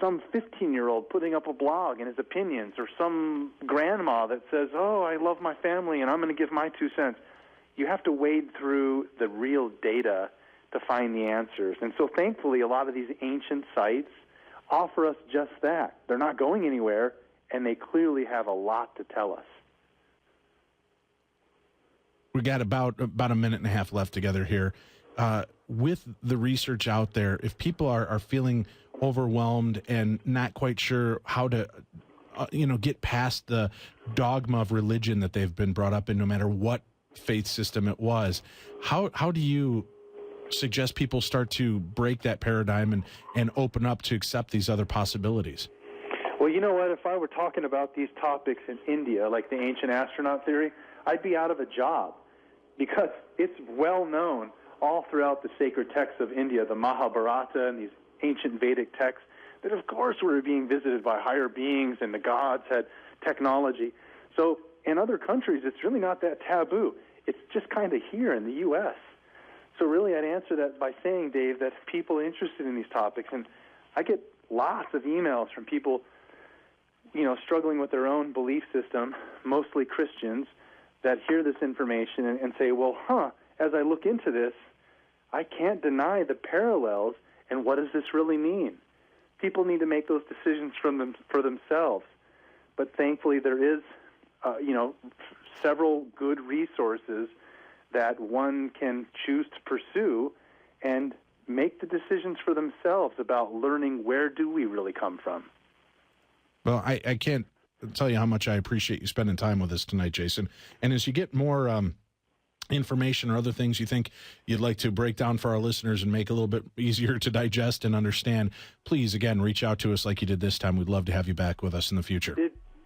some 15-year-old putting up a blog and his opinions, or some grandma that says, oh, I love my family and I'm going to give my 2 cents. You have to wade through the real data to find the answers. And so thankfully, a lot of these ancient sites offer us just that. They're not going anywhere, and they clearly have a lot to tell us. We got about a minute and a half left together here. With the research out there, if people are feeling overwhelmed and not quite sure how to get past the dogma of religion that they've been brought up in, no matter what faith system it was, how do you suggest people start to break that paradigm and open up to accept these other possibilities? Well, you know what? If I were talking about these topics in India, like the ancient astronaut theory, I'd be out of a job, because it's well known all throughout the sacred texts of India, the Mahabharata and these ancient Vedic texts, that of course we were being visited by higher beings and the gods had technology. So in other countries, it's really not that taboo. It's just kind of here in the U.S. So really I'd answer that by saying, Dave, that people interested in these topics, and I get lots of emails from people, struggling with their own belief system, mostly Christians, that hear this information and say, well, as I look into this, I can't deny the parallels, and what does this really mean? People need to make those decisions for themselves. But thankfully there is, several good resources that one can choose to pursue and make the decisions for themselves about learning where do we really come from. Well, I can't tell you how much I appreciate you spending time with us tonight, Jason. And as you get more information or other things you think you'd like to break down for our listeners and make a little bit easier to digest and understand, please, again, reach out to us like you did this time. We'd love to have you back with us in the future.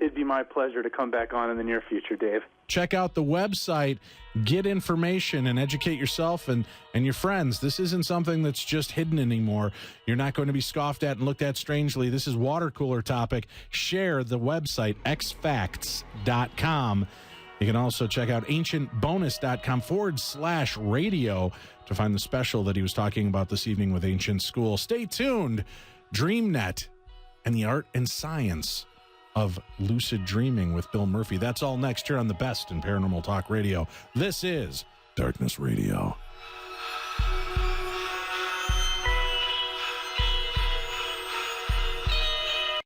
It'd be my pleasure to come back on in the near future, Dave. Check out the website, get information, and educate yourself and your friends. This isn't something that's just hidden anymore. You're not going to be scoffed at and looked at strangely. This is water cooler topic. Share the website, xfacts.com. You can also check out ancientbonus.com/radio to find the special that he was talking about this evening with Ancient School. Stay tuned. DreamNet and the art and science of lucid dreaming with Bill Murphy. That's all next here on the best in paranormal talk radio. This is Darkness Radio.